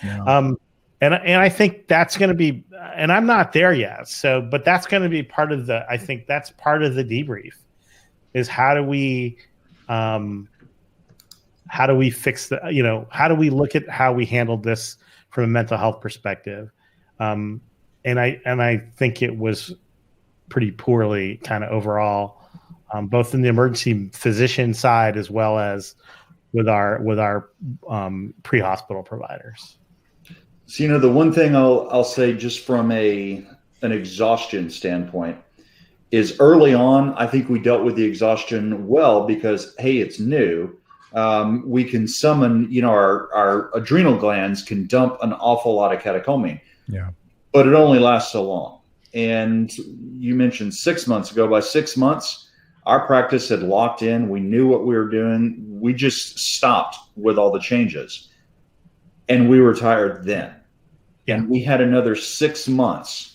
Yeah. And I think that's going to be, and I'm not there yet. So, but that's going to be part of I think that's part of the debrief is how do we fix how do we look at how we handled this from a mental health perspective? And I think it was pretty poorly kind of overall, both in the emergency physician side as well as with our pre-hospital providers. So, the one thing I'll say just from an exhaustion standpoint is early on, I think we dealt with the exhaustion well because, hey, it's new. We can summon, our adrenal glands can dump an awful lot of catecholamine. Yeah. But it only lasts so long. And you mentioned 6 months ago. By 6 months, our practice had locked in. We knew what we were doing. We just stopped with all the changes. And we were tired then. Yeah. And we had another 6 months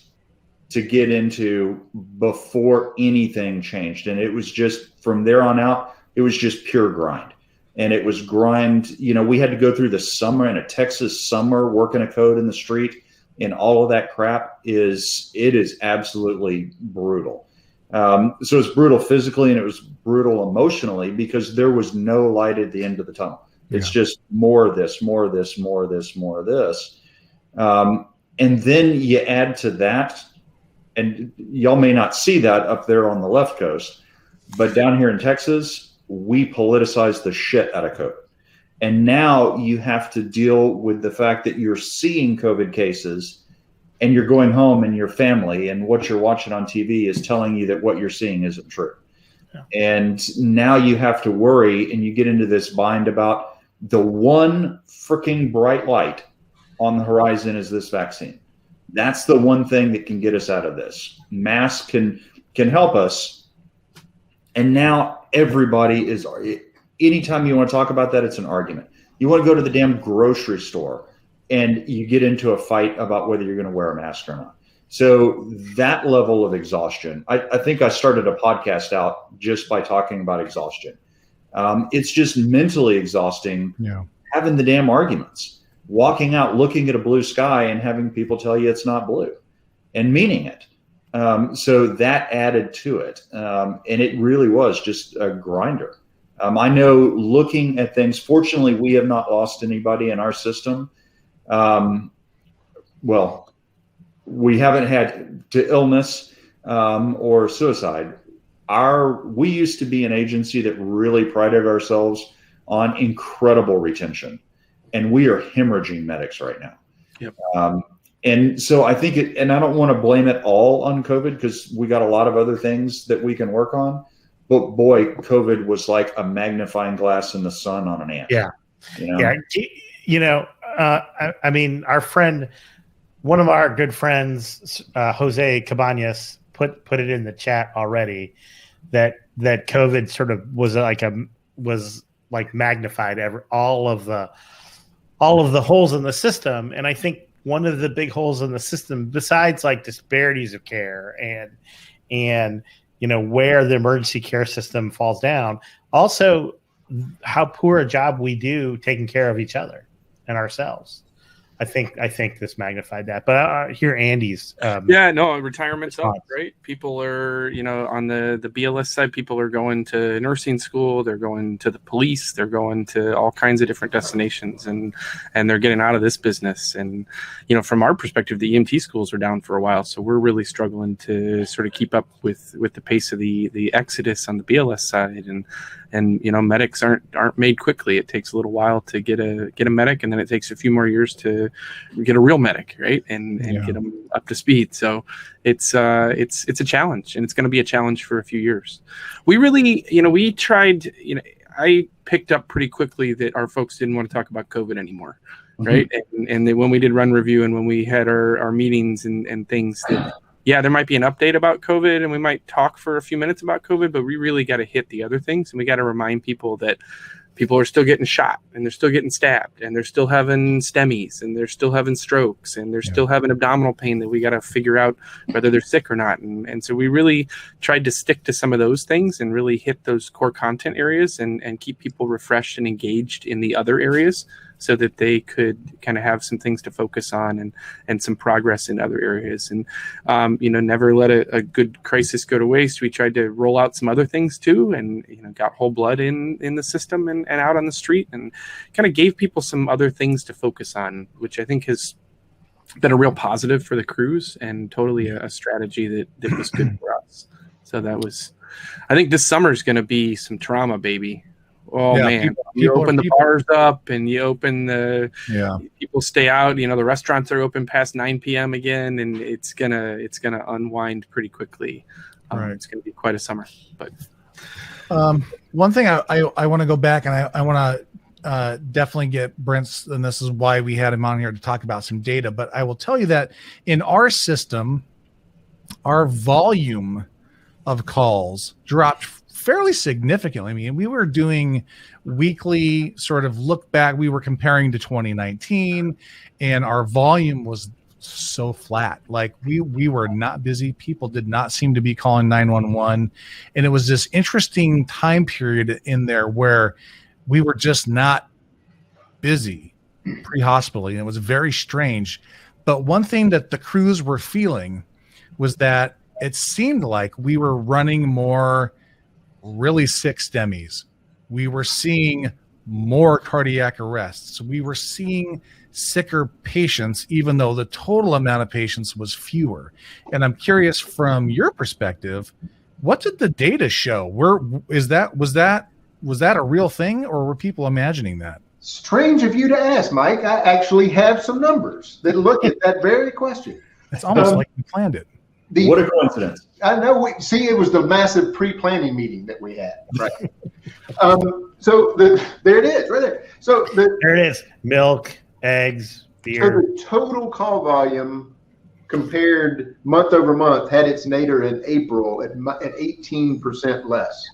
to get into before anything changed. And it was just from there on out, it was just pure grind. And it was grind. We had to go through the summer in a Texas summer, working a code in the street. And all of that crap is absolutely brutal. So it's brutal physically and it was brutal emotionally because there was no light at the end of the tunnel. It's just more of this, more of this, more of this, more of this. And then you add to that, and y'all may not see that up there on the left coast, but down here in Texas, we politicize the shit out of COVID. And now you have to deal with the fact that you're seeing COVID cases and you're going home and your family and what you're watching on TV is telling you that what you're seeing isn't true. Yeah. And now you have to worry and you get into this bind about the one freaking bright light on the horizon is this vaccine. That's the one thing that can get us out of this. Masks can help us. And now everybody is, anytime you want to talk about that, it's an argument. You want to go to the damn grocery store and you get into a fight about whether you're going to wear a mask or not. So that level of exhaustion, I think I started a podcast out just by talking about exhaustion. It's just mentally exhausting having the damn arguments, walking out, looking at a blue sky and having people tell you it's not blue and meaning it. So that added to it. And it really was just a grinder. I know looking at things, fortunately, we have not lost anybody in our system. well, we haven't had to illness or suicide. We used to be an agency that really prided ourselves on incredible retention, and we are hemorrhaging medics right now. Yep. And so I think and I don't want to blame it all on COVID, because we got a lot of other things that we can work on. But boy, COVID was like a magnifying glass in the sun on an ant. Yeah. Yeah. I mean, our friend, one of our good friends, Jose Cabañas, put it in the chat already that COVID sort of was like magnified all of the holes in the system. And I think one of the big holes in the system, besides like disparities of care and where the emergency care system falls down, also how poor a job we do taking care of each other and ourselves. I think this magnified that. But I hear Andy's. Retirement's up, right? People are, on the BLS side, people are going to nursing school. They're going to the police. They're going to all kinds of different destinations, and they're getting out of this business. And, from our perspective, the EMT schools are down for a while. So we're really struggling to sort of keep up with the pace of the exodus on the BLS side. And medics aren't made quickly. It takes a little while to get a medic, and then it takes a few more years to get a real medic, right? And get them up to speed. So it's a challenge, and it's going to be a challenge for a few years. We really, we tried. I picked up pretty quickly that our folks didn't want to talk about COVID anymore, right? And that when we did run review and when we had our meetings and things that. Yeah, there might be an update about COVID, and we might talk for a few minutes about COVID, but we really got to hit the other things, and we got to remind people that people are still getting shot, and they're still getting stabbed, and they're still having STEMIs, and they're still having strokes, and they're still having abdominal pain that we got to figure out whether they're sick or not. And so we really tried to stick to some of those things and really hit those core content areas and keep people refreshed and engaged in the other areas, so that they could kind of have some things to focus on and some progress in other areas. And, never let a good crisis go to waste. We tried to roll out some other things too, and, got whole blood in the system and out on the street, and kind of gave people some other things to focus on, which I think has been a real positive for the crews and totally a strategy that was good for us. So I think this summer is going to be some trauma, baby. Oh, man, you open the bars up, and you open people stay out. The restaurants are open past 9 p.m. again, and it's gonna unwind pretty quickly. Right. It's gonna be quite a summer. But one thing I want to go back, and I want to definitely get Brent's, and this is why we had him on here to talk about some data. But I will tell you that in our system, our volume of calls dropped fairly significantly. I mean, we were doing weekly sort of look back. We were comparing to 2019, and our volume was so flat. Like we were not busy. People did not seem to be calling 911. And it was this interesting time period in there where we were just not busy pre-hospitally. And it was very strange. But one thing that the crews were feeling was that it seemed like we were running more really sick STEMIs. We were seeing more cardiac arrests. We were seeing sicker patients, even though the total amount of patients was fewer. And I'm curious, from your perspective, what did the data show? Was that a real thing, or were people imagining that? Strange of you to ask, Mike. I actually have some numbers that look at that very question. It's almost like we planned it. What a coincidence. I know. It was the massive pre-planning meeting that we had. Right. So there it is, right there. So there it is. Milk, eggs, beer. So the total call volume compared month over month had its nadir in April at 18% less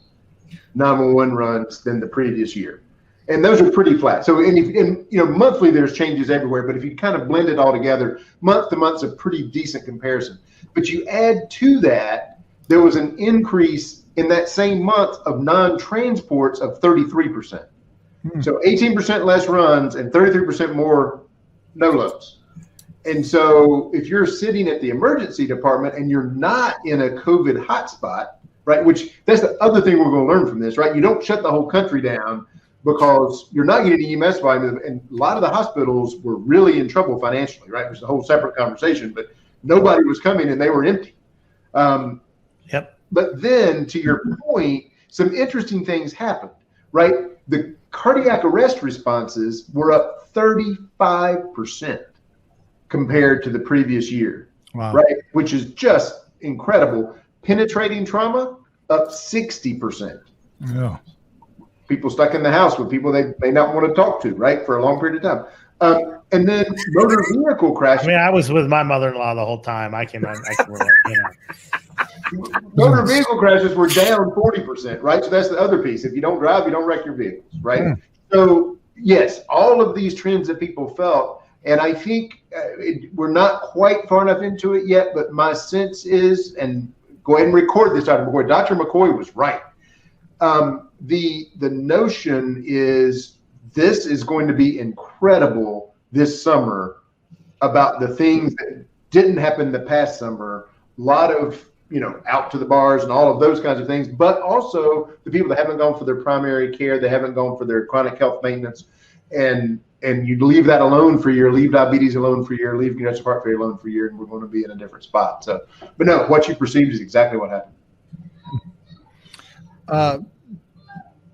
911 runs than the previous year. And those are pretty flat. So, monthly there's changes everywhere, but if you kind of blend it all together, month to month's a pretty decent comparison. But you add to that, there was an increase in that same month of non-transports of 33%. So 18% less runs and 33% more no loads. And so if you're sitting at the emergency department and you're not in a COVID hotspot, right, which that's the other thing we're going to learn from this, right? You don't shut the whole country down, because you're not getting EMS volume, and a lot of the hospitals were really in trouble financially, right? There's a whole separate conversation, but nobody was coming and they were empty. Yep. But then, to your point, some interesting things happened, right? The cardiac arrest responses were up 35% compared to the previous year, right? Which is just incredible. Penetrating trauma up 60%. Yeah. People stuck in the house with people they may not want to talk to, right, for a long period of time. And then motor vehicle crashes. I mean, I was with my mother-in-law the whole time. I can relate, you know. Motor vehicle crashes were down 40%, right? So that's the other piece. If you don't drive, you don't wreck your vehicles, right? So yes, all of these trends that people felt, and I think we're not quite far enough into it yet, but my sense is, and go ahead and record this, Dr. McCoy. Dr. McCoy was right. The notion is this is going to be incredible this summer about the things that didn't happen the past summer. A lot of, out to the bars and all of those kinds of things, but also the people that haven't gone for their primary care, they haven't gone for their chronic health maintenance, and you leave that alone for a year, leave diabetes alone for a year, leave congestive heart failure alone for a year, and we're going to be in a different spot. So, but no, what you perceived is exactly what happened.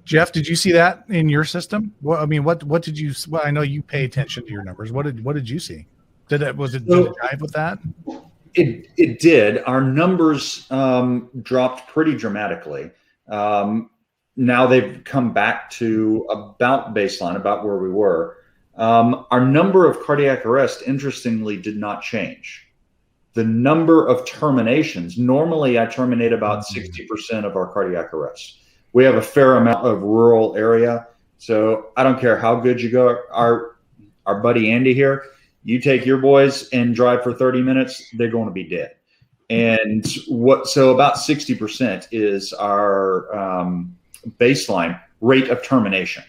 Jeff, did you see that in your system? What did you? Well, I know you pay attention to your numbers. What did you see? Did it jive with that? It did. Our numbers dropped pretty dramatically. Now they've come back to about baseline, about where we were. Our number of cardiac arrests, interestingly, did not change. The number of terminations, normally I terminate about 60% of our cardiac arrests. We have a fair amount of rural area, so I don't care how good you go. Our buddy Andy here, you take your boys and drive for 30 minutes, they're going to be dead. And so about 60% is our baseline rate of termination.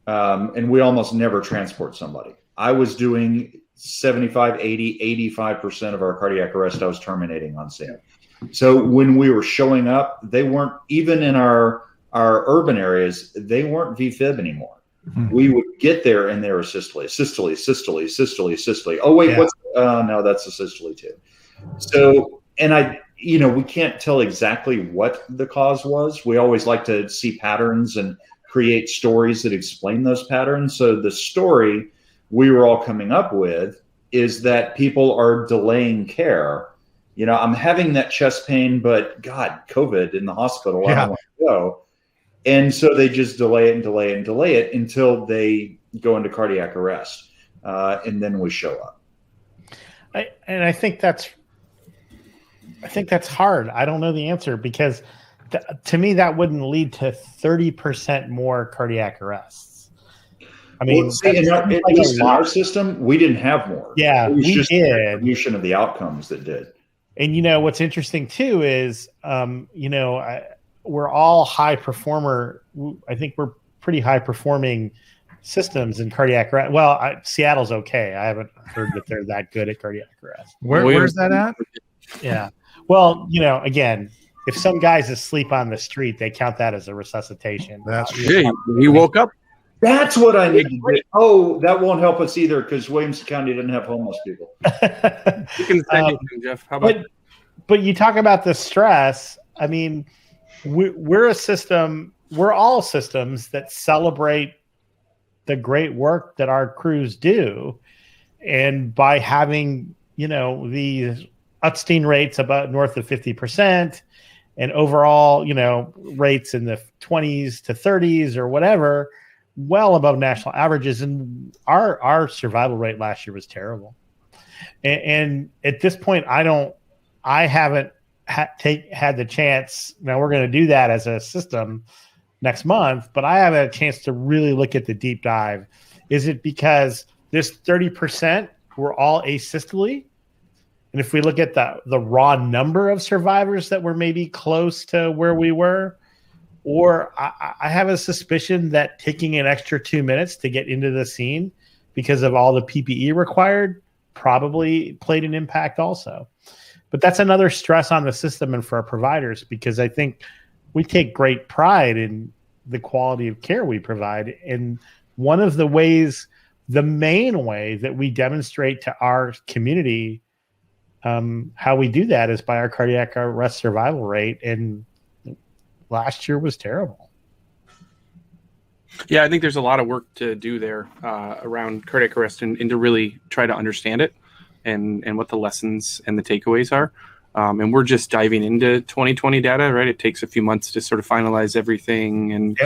And we almost never transport somebody. I was doing 75, 80, 85% of our cardiac arrest I was terminating on scene. So when we were showing up, they weren't, even in our urban areas, they weren't VFib anymore. Mm-hmm. We would get there and they were systole. Oh, wait, no, that's a systole too. So, and we can't tell exactly what the cause was. We always like to see patterns and create stories that explain those patterns. So the story we were all coming up with is that people are delaying care. I'm having that chest pain, but God, COVID in the hospital, I don't want to go. And so they just delay it until they go into cardiac arrest. And then we show up. I think that's hard. I don't know the answer because to me, that wouldn't lead to 30% more cardiac arrests. I mean, at least in our system, we didn't have more. Yeah, it was we just did. The distribution of the outcomes that did. And what's interesting too is, we're all high performer. I think we're pretty high performing systems in cardiac arrest. Well, Seattle's okay. I haven't heard that they're that good at cardiac arrest. Where's that at? Yeah. Well, again, if some guy's asleep on the street, they count that as a resuscitation. That's true. He woke up. That's what I need to do. Oh, that won't help us either because Williamson County didn't have homeless people. You can say anything, Jeff. How about? But you talk about the stress. I mean, we're a system. We're all systems that celebrate the great work that our crews do, and by having these Epstein rates about north of 50%, and overall rates in the 20s to 30s or whatever, well above national averages, and our survival rate last year was terrible. And at this point, I haven't had the chance. Now we're going to do that as a system next month, but I haven't had a chance to really look at the deep dive. Is it because this 30% were all asystole? And if we look at the raw number of survivors that were maybe close to where we were, or I have a suspicion that taking an extra 2 minutes to get into the scene because of all the PPE required probably played an impact also. But that's another stress on the system and for our providers, because I think we take great pride in the quality of care we provide. And one of the ways, the main way that we demonstrate to our community how we do that is by our cardiac arrest survival rate. And last year was terrible. Yeah, I think there's a lot of work to do there around cardiac arrest and to really try to understand it and what the lessons and the takeaways are. And we're just diving into 2020 data, right? It takes a few months to sort of finalize everything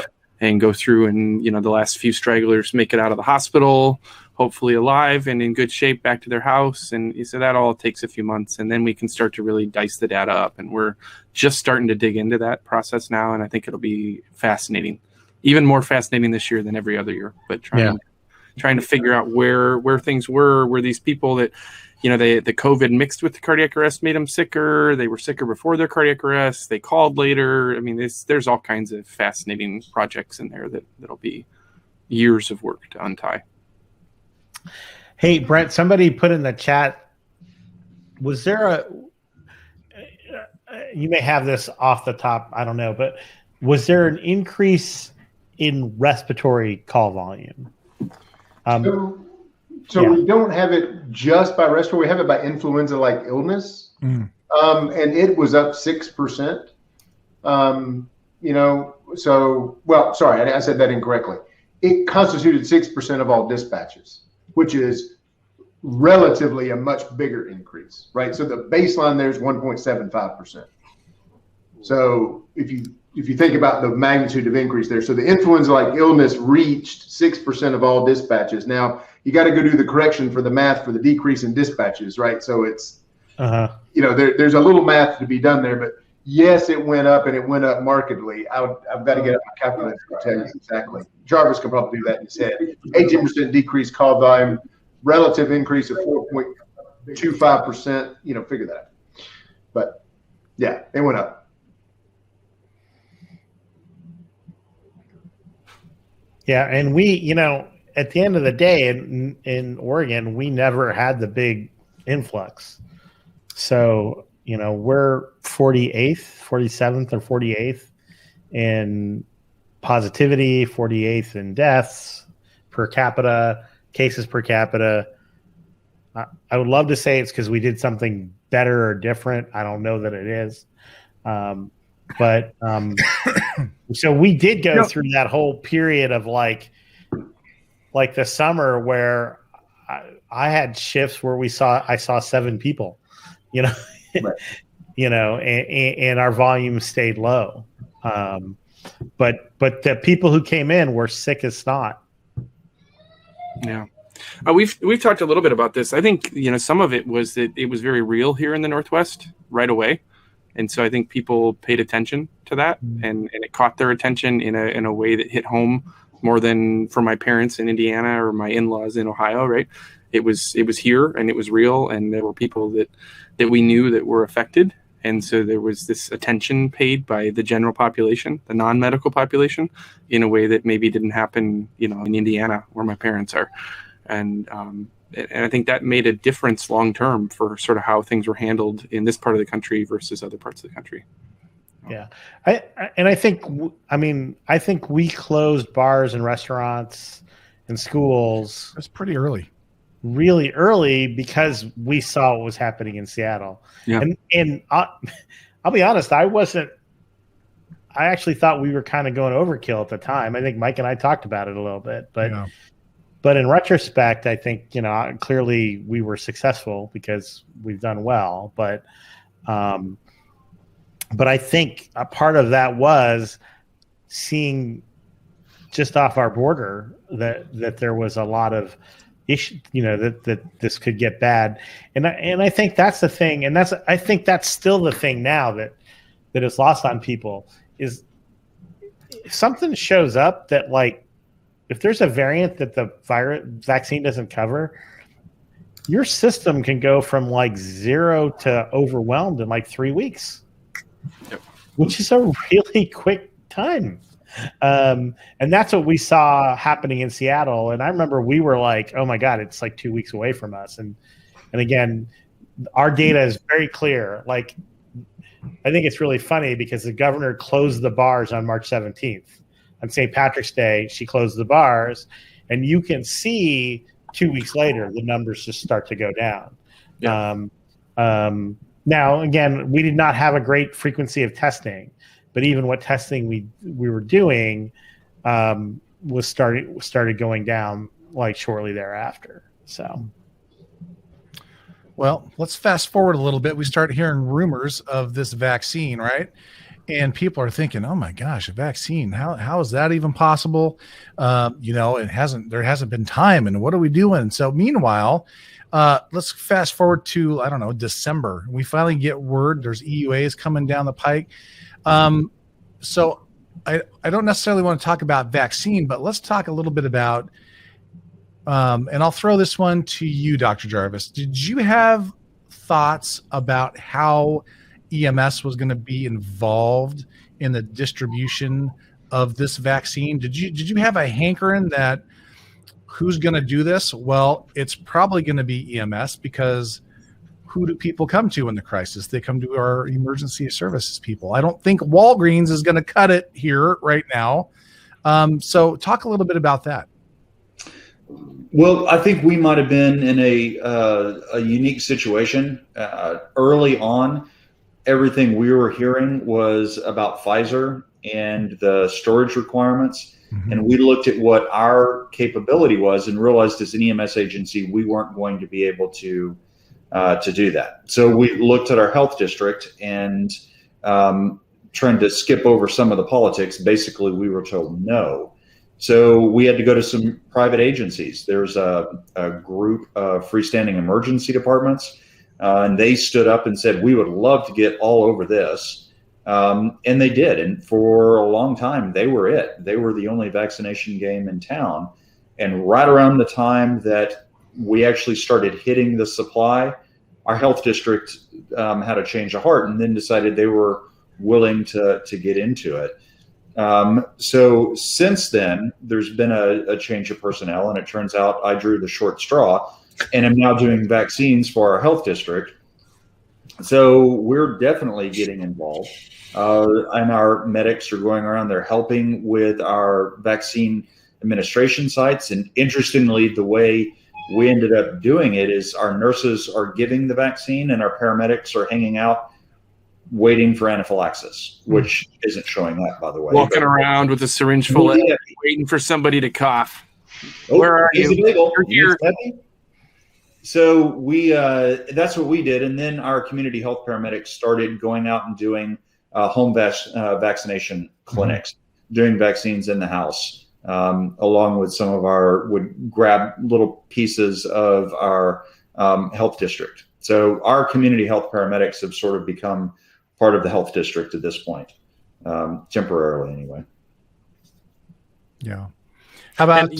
and go through, and the last few stragglers make it out of the hospital, hopefully alive and in good shape, back to their house. And so that all takes a few months, and then we can start to really dice the data up. And we're just starting to dig into that process now, and I think it'll be fascinating, even more fascinating this year than every other year. But trying to figure out where things were these people that the COVID mixed with the cardiac arrest made them sicker. They were sicker before their cardiac arrest. They called later. I mean, there's all kinds of fascinating projects in there that'll be years of work to untie. Hey, Brent, somebody put in the chat, was there you may have this off the top, I don't know, but was there an increase in respiratory call volume? So we don't have it just by respiratory. We have it by influenza-like illness, and it was up 6%. Sorry, I said that incorrectly. It constituted 6% of all dispatches, which is relatively a much bigger increase, right? So the baseline there is 1.75%. So if you think about the magnitude of increase there, so the influenza-like illness reached 6% of all dispatches. Now you got to go do the correction for the math for the decrease in dispatches, right? So it's, there's a little math to be done there, but yes, it went up, and it went up markedly. I've got to get up my calculator to tell you exactly. Jarvis can probably do that in his head. 18% decrease call volume, relative increase of 4.25%. Figure that out. But yeah, it went up. Yeah, and we, at the end of the day, in Oregon, we never had the big influx. So, we're 47th or 48th in positivity, 48th in deaths per capita, cases per capita. I would love to say it's because we did something better or different. I don't know that it is. But so we did go through that whole period of like the summer where I had shifts where I saw 7 people, right. And our volume stayed low. But the people who came in were sick as snot. Yeah. We've talked a little bit about this. I think, some of it was that it was very real here in the Northwest right away. And so I think people paid attention to that, and it caught their attention in a way that hit home more than for my parents in Indiana or my in-laws in Ohio, right? It was here, and it was real, and there were people that we knew that were affected. And so there was this attention paid by the general population, the non-medical population, in a way that maybe didn't happen, in Indiana where my parents are. And I think that made a difference long-term for sort of how things were handled in this part of the country versus other parts of the country. Yeah. I think we closed bars and restaurants and schools. That's pretty early. Really early because we saw what was happening in Seattle. Yeah. And I'll be honest, I actually thought we were kind of going overkill at the time. I think Mike and I talked about it a little bit, but in retrospect, I think, clearly we were successful because we've done well, but I think a part of that was seeing just off our border that there was a lot of issue, that this could get bad. And I think that's the thing. And I think that's still the thing now that is lost on people is if something shows up that if there's a variant that the vaccine doesn't cover, your system can go from 0 to overwhelmed in 3 weeks, which is a really quick time. And that's what we saw happening in Seattle. And I remember we were like, oh my God, it's 2 weeks away from us. And again, our data is very clear. I think it's really funny because the governor closed the bars on March 17th. on St. Patrick's Day, she closed the bars, and you can see 2 weeks later the numbers just start to go down. Yeah. Now, again, we did not have a great frequency of testing, but even what testing we were doing was started going down like shortly thereafter. So. Well, let's fast forward a little bit. We start hearing rumors of this vaccine, right? And people are thinking, "Oh my gosh, a vaccine! How is that even possible?" There hasn't been time, and what are we doing? So, meanwhile, let's fast forward to December. We finally get word there's EUAs coming down the pike. So, I don't necessarily want to talk about vaccine, but let's talk a little bit about. And I'll throw this one to you, Dr. Jarvis. Did you have thoughts about how EMS was going to be involved in the distribution of this vaccine? Did you have a hankering that who's going to do this? Well, it's probably going to be EMS, because who do people come to in the crisis? They come to our emergency services people. I don't think Walgreens is going to cut it here right now. So talk a little bit about that. Well, I think we might have been in a unique situation. Early on, everything we were hearing was about Pfizer and the storage requirements. Mm-hmm. And we looked at what our capability was and realized as an EMS agency, we weren't going to be able to do that. So we looked at our health district and trying to skip over some of the politics. Basically, we were told no. So we had to go to some private agencies. There's a group of freestanding emergency departments, and they stood up and said, we would love to get all over this. And they did. And for a long time, they were it. They were the only vaccination game in town. And right around the time that we actually started hitting the supply, our health district had a change of heart and then decided they were willing to get into it. So since then, there's been a change of personnel, and it turns out I drew the short straw and am now doing vaccines for our health district. So we're definitely getting involved, and our medics are going around there helping with our vaccine administration sites. And interestingly, the way we ended up doing it is our nurses are giving the vaccine and our paramedics are hanging out waiting for anaphylaxis, which isn't showing that, by the way. Walking around with a syringe full of waiting for somebody to cough. Where are you? You're here. So that's what we did. And then our community health paramedics started going out and doing home vaccination clinics, doing vaccines in the house, along with some of would grab little pieces of our health district. So our community health paramedics have sort of become part of the health district at this point, temporarily anyway. Yeah. How about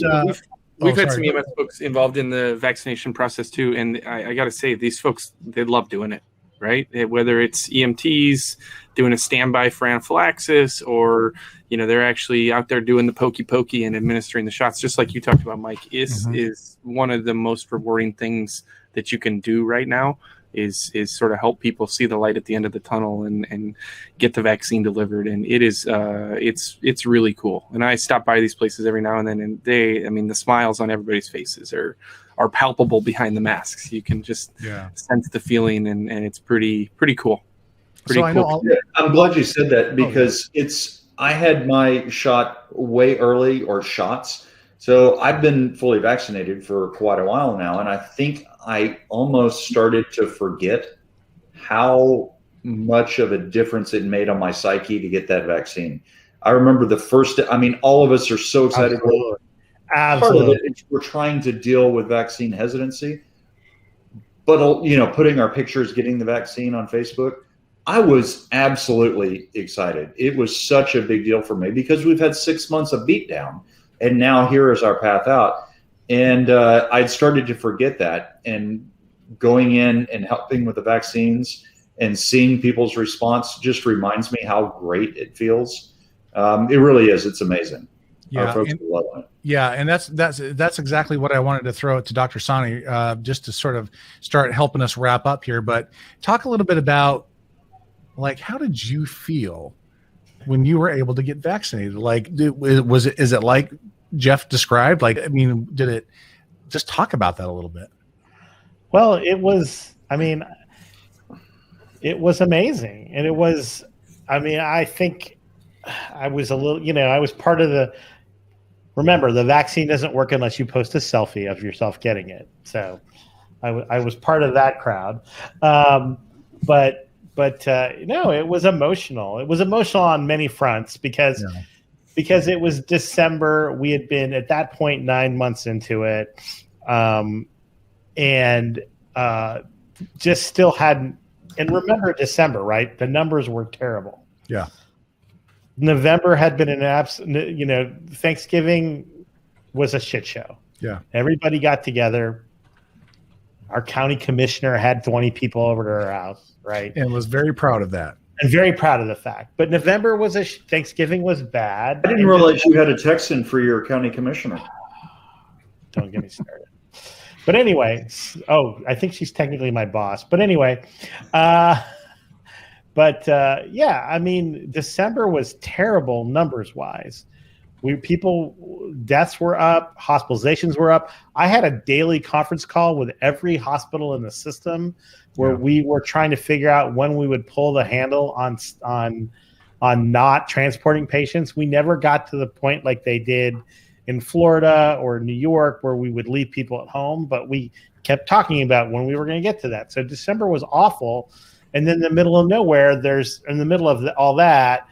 we've had some EMS folks involved in the vaccination process too, and I got to say, these folks, they love doing it, right? Whether it's EMTs doing a standby for anaphylaxis, or they're actually out there doing the pokey and administering the shots, just like you talked about, Mike. Is one of the most rewarding things that you can do right now. Is sort of help people see the light at the end of the tunnel and get the vaccine delivered. And it is it's really cool. And I stop by these places every now and then, and the smiles on everybody's faces are palpable behind the masks. You can just sense the feeling, and it's pretty cool. I'm glad you said that, because I had my shot way early, or shots. So I've been fully vaccinated for quite a while now, and I think I almost started to forget how much of a difference it made on my psyche to get that vaccine. I remember the first, all of us are so excited. Absolutely. We're trying to deal with vaccine hesitancy, but putting our pictures getting the vaccine on Facebook, I was absolutely excited. It was such a big deal for me, because we've had 6 months of beatdown, and now here is our path out. And I'd started to forget that, and going in and helping with the vaccines and seeing people's response just reminds me how great it feels. It really is. It's amazing. Yeah, folks love it. Yeah, and that's exactly what I wanted to throw it to Dr. Sani, just to sort of start helping us wrap up here. But talk a little bit about, how did you feel when you were able to get vaccinated? Like, is it like Jeff described? Like, I mean, did it just talk about that a little bit? Well, it was amazing. And it was, I think I was a little, I was part of remember, the vaccine doesn't work unless you post a selfie of yourself getting it. So I was part of that crowd. But no, it was emotional. It was emotional on many fronts because it was December. We had been at that point 9 months into it, and just still hadn't. And remember December, right? The numbers were terrible. Yeah. November had been Thanksgiving was a shit show. Yeah. Everybody got together. Our county commissioner had 20 people over to her house, right? And was very proud of that. And very proud of the fact. But November was Thanksgiving was bad. I didn't realize you had a Texan for your county commissioner. Don't get me started. But anyway, I think she's technically my boss. But anyway, December was terrible numbers-wise. Deaths were up, hospitalizations were up. I had a daily conference call with every hospital in the system where we were trying to figure out when we would pull the handle on not transporting patients. We never got to the point like they did in Florida or New York where we would leave people at home, but we kept talking about when we were going to get to that. So December was awful. And then in the middle of nowhere, in the middle of all that,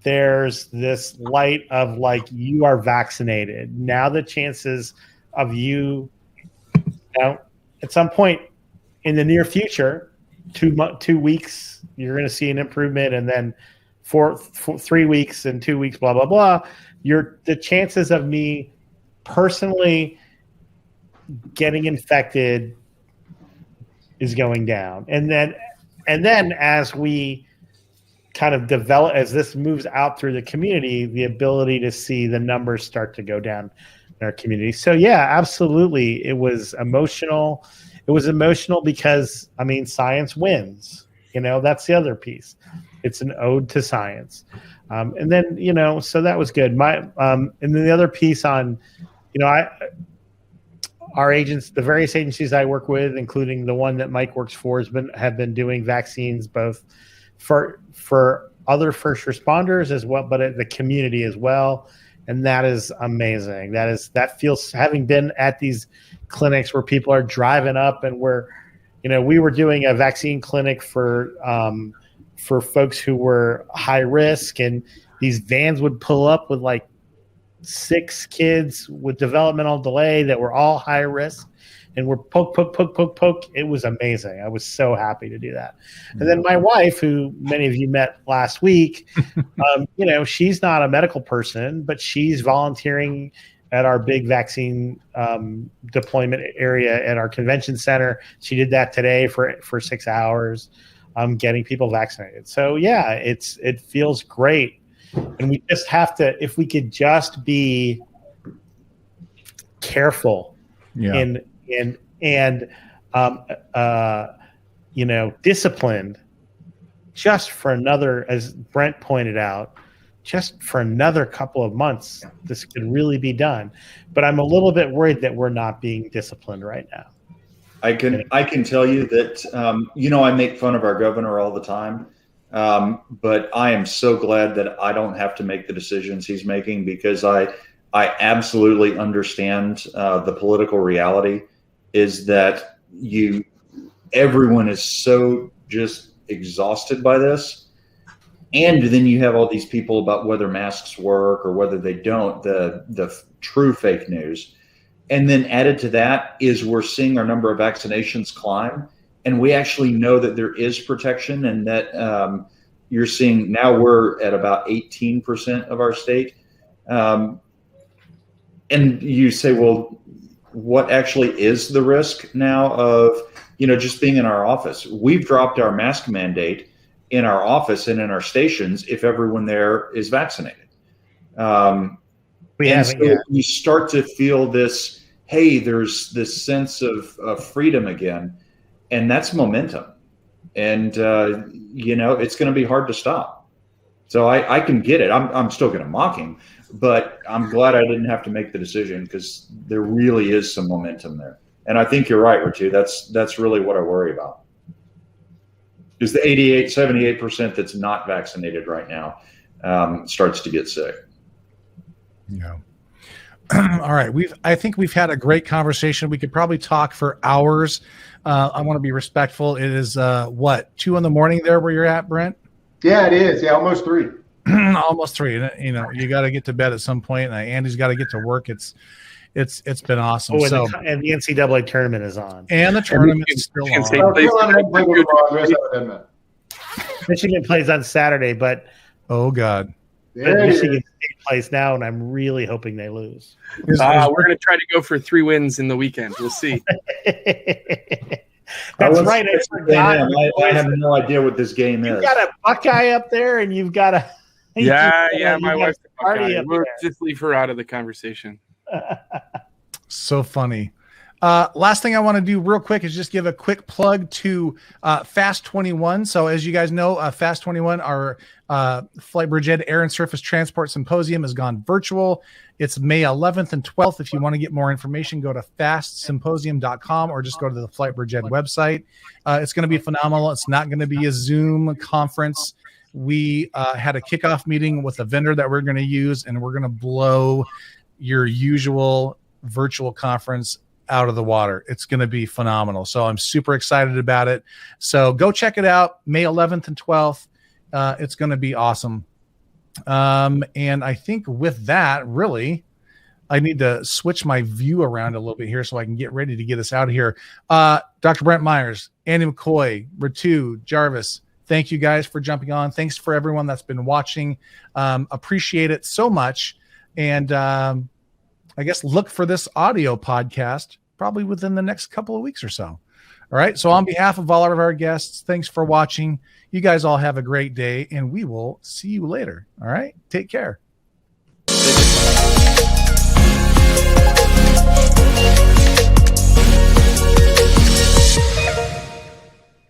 there's this light of like, you are vaccinated. Now the chances of you at some point in the near future, 2 weeks, you're going to see an improvement. And then for 3 weeks and 2 weeks, blah, blah, blah. The chances of me personally getting infected is going down. And then as we kind of develop, as this moves out through the community, the ability to see the numbers start to go down in our community. So yeah, absolutely. It was emotional. It was emotional because, science wins. That's the other piece. It's an ode to science. And then, so that was good. And then the other piece on, our agents, the various agencies I work with, including the one that Mike works for, have been doing vaccines both for other first responders as well, but at the community as well. And that is amazing. That feels, having been at these clinics where people are driving up, and we were doing a vaccine clinic for folks who were high risk, and these vans would pull up with like 6 kids with developmental delay that were all high risk, and we're poke. It was amazing. I was so happy to do that. And then my wife, who many of you met last week, she's not a medical person, but she's volunteering at our big vaccine deployment area at our convention center. She did that today for 6 hours, getting people vaccinated. So yeah, it feels great. And we just have to, if we could just be careful and disciplined just for another, as Brent pointed out, just for another couple of months, this could really be done. But I'm a little bit worried that we're not being disciplined right now. I can tell you that, I make fun of our governor all the time. But I am so glad that I don't have to make the decisions he's making, because I absolutely understand the political reality is that everyone is so just exhausted by this. And then you have all these people about whether masks work or whether they don't, the true fake news. And then added to that is we're seeing our number of vaccinations climb. And we actually know that there is protection, and that you're seeing now we're at about 18% of our state. And you say, well, what actually is the risk now of, just being in our office? We've dropped our mask mandate in our office and in our stations if everyone there is vaccinated. We haven't yet. You start to feel this, hey, there's this sense of freedom again. And that's momentum. And, it's going to be hard to stop. So I can get it. I'm still going to mock him, but I'm glad I didn't have to make the decision because there really is some momentum there. And I think you're right, Ritu. That's really what I worry about. Is the 78% that's not vaccinated right now starts to get sick. Yeah. All right. I think we've had a great conversation. We could probably talk for hours. I want to be respectful. It is 2 a.m. there where you're at, Brent? Yeah, it is. Yeah, almost 3. Almost 3. You know, you got to get to bed at some point. And Andy's got to get to work. It's been awesome. Oh, and the NCAA tournament is on. And the tournament is still on. Michigan plays on Saturday, but oh god, Michigan State plays now, and I'm really hoping they lose. We're going to try to go for 3 wins in the weekend. We'll see. That's right. I have no idea what this game is. You've got a Buckeye up there, and you've got a my wife's a Buckeye. We'll just leave her out of the conversation. So funny. Last thing I want to do real quick is just give a quick plug to Fast 21. So as you guys know, Fast 21, our Flight Bridge Ed Air and Surface Transport Symposium has gone virtual. It's May 11th and 12th. If you want to get more information, go to fastsymposium.com or just go to the Flight Bridge Ed website. It's going to be phenomenal. It's not going to be a Zoom conference. We had a kickoff meeting with a vendor that we're going to use, and we're going to blow your usual virtual conference out of the water. It's going to be phenomenal. So I'm super excited about it. So go check it out. May 11th and 12th. It's going to be awesome. And I think with that, really, I need to switch my view around a little bit here so I can get ready to get us out of here. Dr. Brent Myers, Andy McCoy, Ritu, Jarvis, thank you guys for jumping on. Thanks for everyone that's been watching. Appreciate it so much. And I guess look for this audio podcast probably within the next couple of weeks or so. All right. So on behalf of all of our guests, thanks for watching. You guys all have a great day, and we will see you later. All right. Take care.